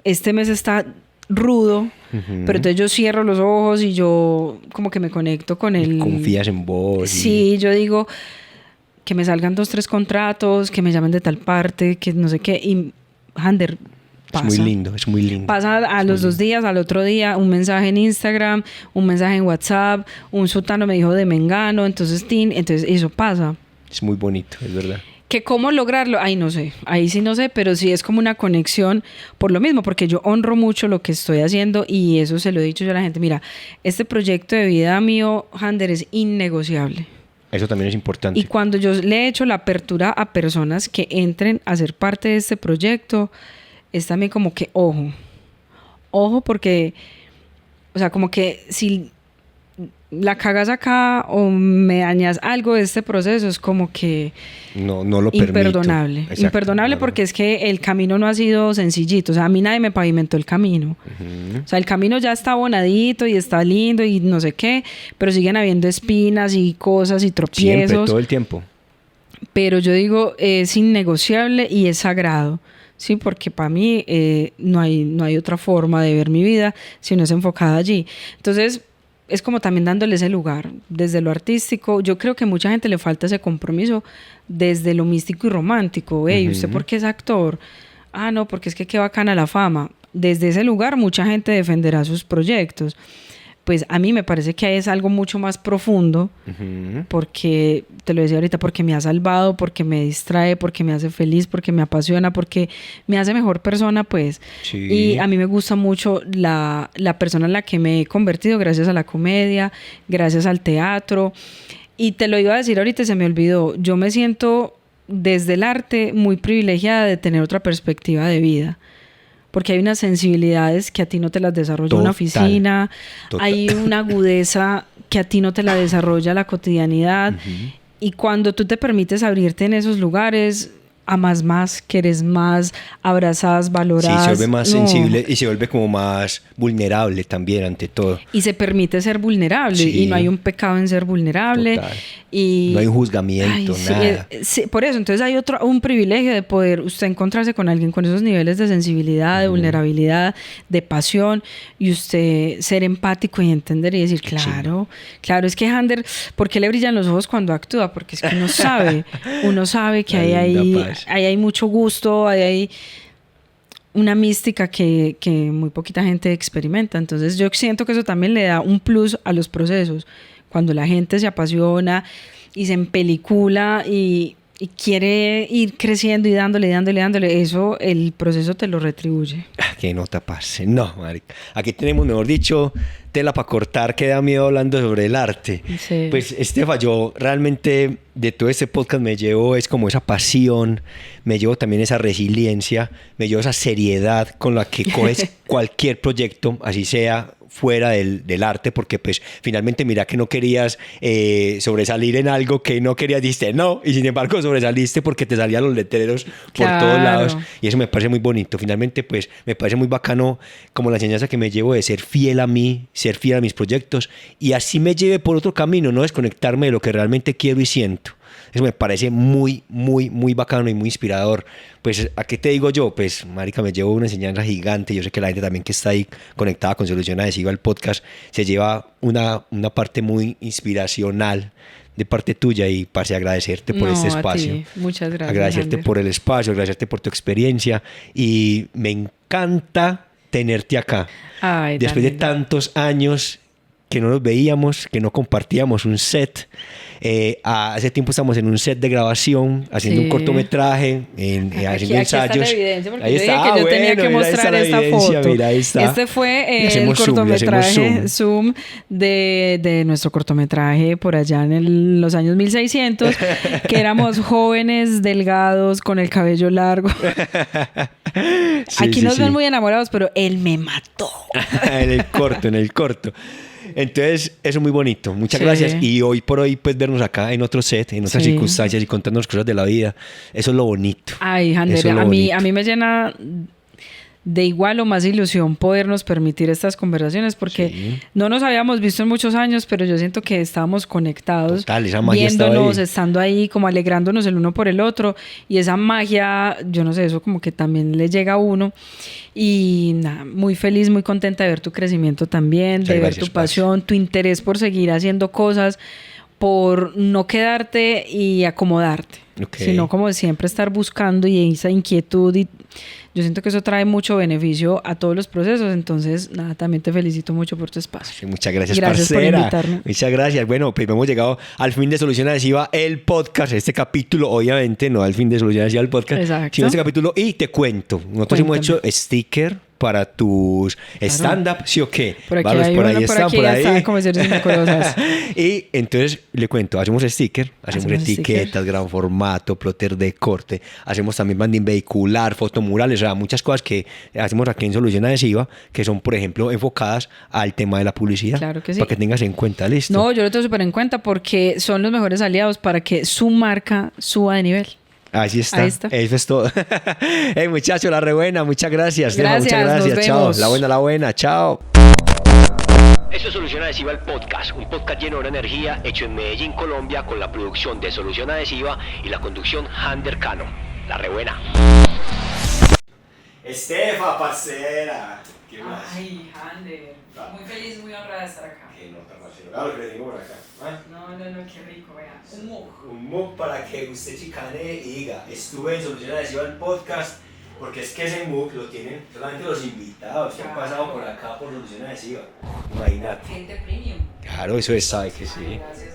este mes está rudo, pero entonces yo cierro los ojos y yo como que me conecto con él. Confías en vos. Sí, yo digo que me salgan 2, 3 contratos, que me llamen de tal parte, que no sé qué, y Ander, pasa. Es muy lindo, es muy lindo. Pasa a los 2 días, al otro día, un mensaje en Instagram, un mensaje en WhatsApp, un sutano me dijo de Mengano, entonces eso pasa. Es muy bonito, es verdad. ¿Que cómo lograrlo? Ay, no sé, ahí sí no sé, pero sí es como una conexión por lo mismo, porque yo honro mucho lo que estoy haciendo y eso se lo he dicho yo a la gente. Mira, este proyecto de vida mío, Ander, es innegociable. Eso también es importante. Y cuando yo le he hecho la apertura a personas que entren a ser parte de este proyecto, es también como que ojo porque, o sea, como que si la cagas acá o me dañas algo de este proceso, es como que no lo imperdonable. Exacto, imperdonable porque es que el camino no ha sido sencillito. O sea, a mí nadie me pavimentó el camino. O sea, el camino ya está abonadito y está lindo y no sé qué, pero siguen habiendo espinas y cosas y tropiezos. Siempre, todo el tiempo. Pero yo digo, es innegociable y es sagrado. Sí, porque para mí no hay otra forma de ver mi vida si no es enfocada allí. Entonces, es como también dándole ese lugar desde lo artístico. Yo creo que mucha gente le falta ese compromiso desde lo místico y romántico. Ey, ¿usted por qué es actor? Ah, no, porque es que qué bacana la fama. Desde ese lugar mucha gente defenderá sus proyectos. Pues a mí me parece que es algo mucho más profundo, porque, te lo decía ahorita, porque me ha salvado, porque me distrae, porque me hace feliz, porque me apasiona, porque me hace mejor persona, pues. Sí. Y a mí me gusta mucho la persona en la que me he convertido gracias a la comedia, gracias al teatro. Y te lo iba a decir ahorita y se me olvidó. Yo me siento desde el arte muy privilegiada de tener otra perspectiva de vida. Porque hay unas sensibilidades que a ti no te las desarrolla una oficina, hay una agudeza que a ti no te la desarrolla la cotidianidad. Y cuando tú te permites abrirte en esos lugares, amas más, quieres más, abrazas, valoras. Sí, se vuelve más sensible y se vuelve como más vulnerable también ante todo. Y se permite ser vulnerable, sí. Y no hay un pecado en ser vulnerable. Total. Y no hay un juzgamiento, nada. Sí, por eso, entonces hay un privilegio de poder usted encontrarse con alguien con esos niveles de sensibilidad, de vulnerabilidad, de pasión, y usted ser empático y entender y decir, claro, es que Hander, ¿por qué le brillan los ojos cuando actúa? Porque es que uno sabe que hay mucho gusto, hay una mística que muy poquita gente experimenta. Entonces yo siento que eso también le da un plus a los procesos. Cuando la gente se apasiona y se empelicula y quiere ir creciendo y dándole, eso el proceso te lo retribuye. Que no te pase, no, marica. Aquí tenemos, mejor dicho, tela para cortar, que da miedo hablando sobre el arte. Sí. Pues, Estefa, yo realmente de todo este podcast me llevo es como esa pasión, me llevo también esa resiliencia, me llevo esa seriedad con la que coges cualquier proyecto, así sea fuera del arte, porque pues finalmente mira que no querías sobresalir en algo que no querías, dijiste no, y sin embargo sobresaliste porque te salían los letreros por todos lados, y eso me parece muy bonito. Finalmente pues me parece muy bacano como la enseñanza que me llevo de ser fiel a mí, ser fiel a mis proyectos, y así me lleve por otro camino, no desconectarme de lo que realmente quiero y siento. Eso me parece muy, muy, muy bacano y muy inspirador. Pues, ¿a qué te digo yo? Pues, marica, me llevo una enseñanza gigante. Yo sé que la gente también que está ahí conectada con Solución Adhesiva al podcast se lleva una parte muy inspiracional de parte tuya, y parce, agradecerte por este espacio. A ti. Muchas gracias. Agradecerte por el espacio, agradecerte por tu experiencia, y me encanta tenerte acá. Ay, después de tantos años que no nos veíamos, que no compartíamos un set. Hace tiempo estamos en un set de grabación, haciendo un cortometraje, haciendo ensayos. Ahí está, que yo tenía que mostrar esta foto. Mira, ahí está. Este fue el cortometraje Zoom de nuestro cortometraje por allá en los años 1600, que éramos jóvenes, delgados, con el cabello largo. Aquí nos ven muy enamorados, pero él me mató. En el corto. Entonces, eso es muy bonito. Muchas gracias. Y hoy por hoy, pues, vernos acá en otro set, en otras circunstancias, y contarnos cosas de la vida. Eso es lo bonito. Ay, Hander, a mí me llena de igual o más ilusión podernos permitir estas conversaciones, porque no nos habíamos visto en muchos años, pero yo siento que estábamos conectados. Total, esa magia viéndonos, estando ahí, como alegrándonos el uno por el otro, y esa magia, yo no sé, eso como que también le llega a uno. Y nada, muy feliz, muy contenta de ver tu crecimiento también, de ver tu pasión, tu interés por seguir haciendo cosas, por no quedarte y acomodarte, sino como siempre estar buscando, y esa inquietud, y yo siento que eso trae mucho beneficio a todos los procesos. Entonces, nada, también te felicito mucho por tu espacio. Sí, muchas gracias, parcera. Por invitarme. Muchas gracias. Bueno, pues hemos llegado al fin de Solución Adhesiva, el podcast, este capítulo, obviamente, no al fin de Solución Adhesiva, el podcast, sino este capítulo. Y te cuento, nosotros hemos hecho sticker para tus stand-up, ¿sí o qué? Por aquí hay por ahí están, por ahí. Como cosas. Y entonces le cuento, hacemos sticker, hacemos etiquetas, gran formato, plotter de corte, hacemos también banding vehicular, fotomurales, o sea, muchas cosas que hacemos aquí en Solución Adhesiva, que son, por ejemplo, enfocadas al tema de la publicidad. Claro que sí. Para que tengas en cuenta, ¿listo? No, yo lo tengo súper en cuenta, porque son los mejores aliados para que su marca suba de nivel. Así está. Ahí está. Eso es todo. Hey, muchachos, la re buena. Muchas gracias. Gracias, muchas gracias. Nos Chao. vemos. La buena. Chao. Esto es Solución Adhesiva, el podcast. Un podcast lleno de energía, hecho en Medellín, Colombia, con la producción de Solución Adhesiva y la conducción Hander Cano. La re buena. Estefa, parcera. ¿Qué más? Ay, Hander. Muy feliz, muy honrada de estar acá. Qué nota, parcero. Claro que le tengo por acá. No, qué rico, vea. Un mug para que usted chicane y diga, estuve en Solución Adhesiva el podcast, porque es que ese mug lo tienen solamente los invitados que han pasado por acá por Solución Adhesiva. Imagínate. Gente premium. Claro, eso es, sabe que sí. Ay, gracias.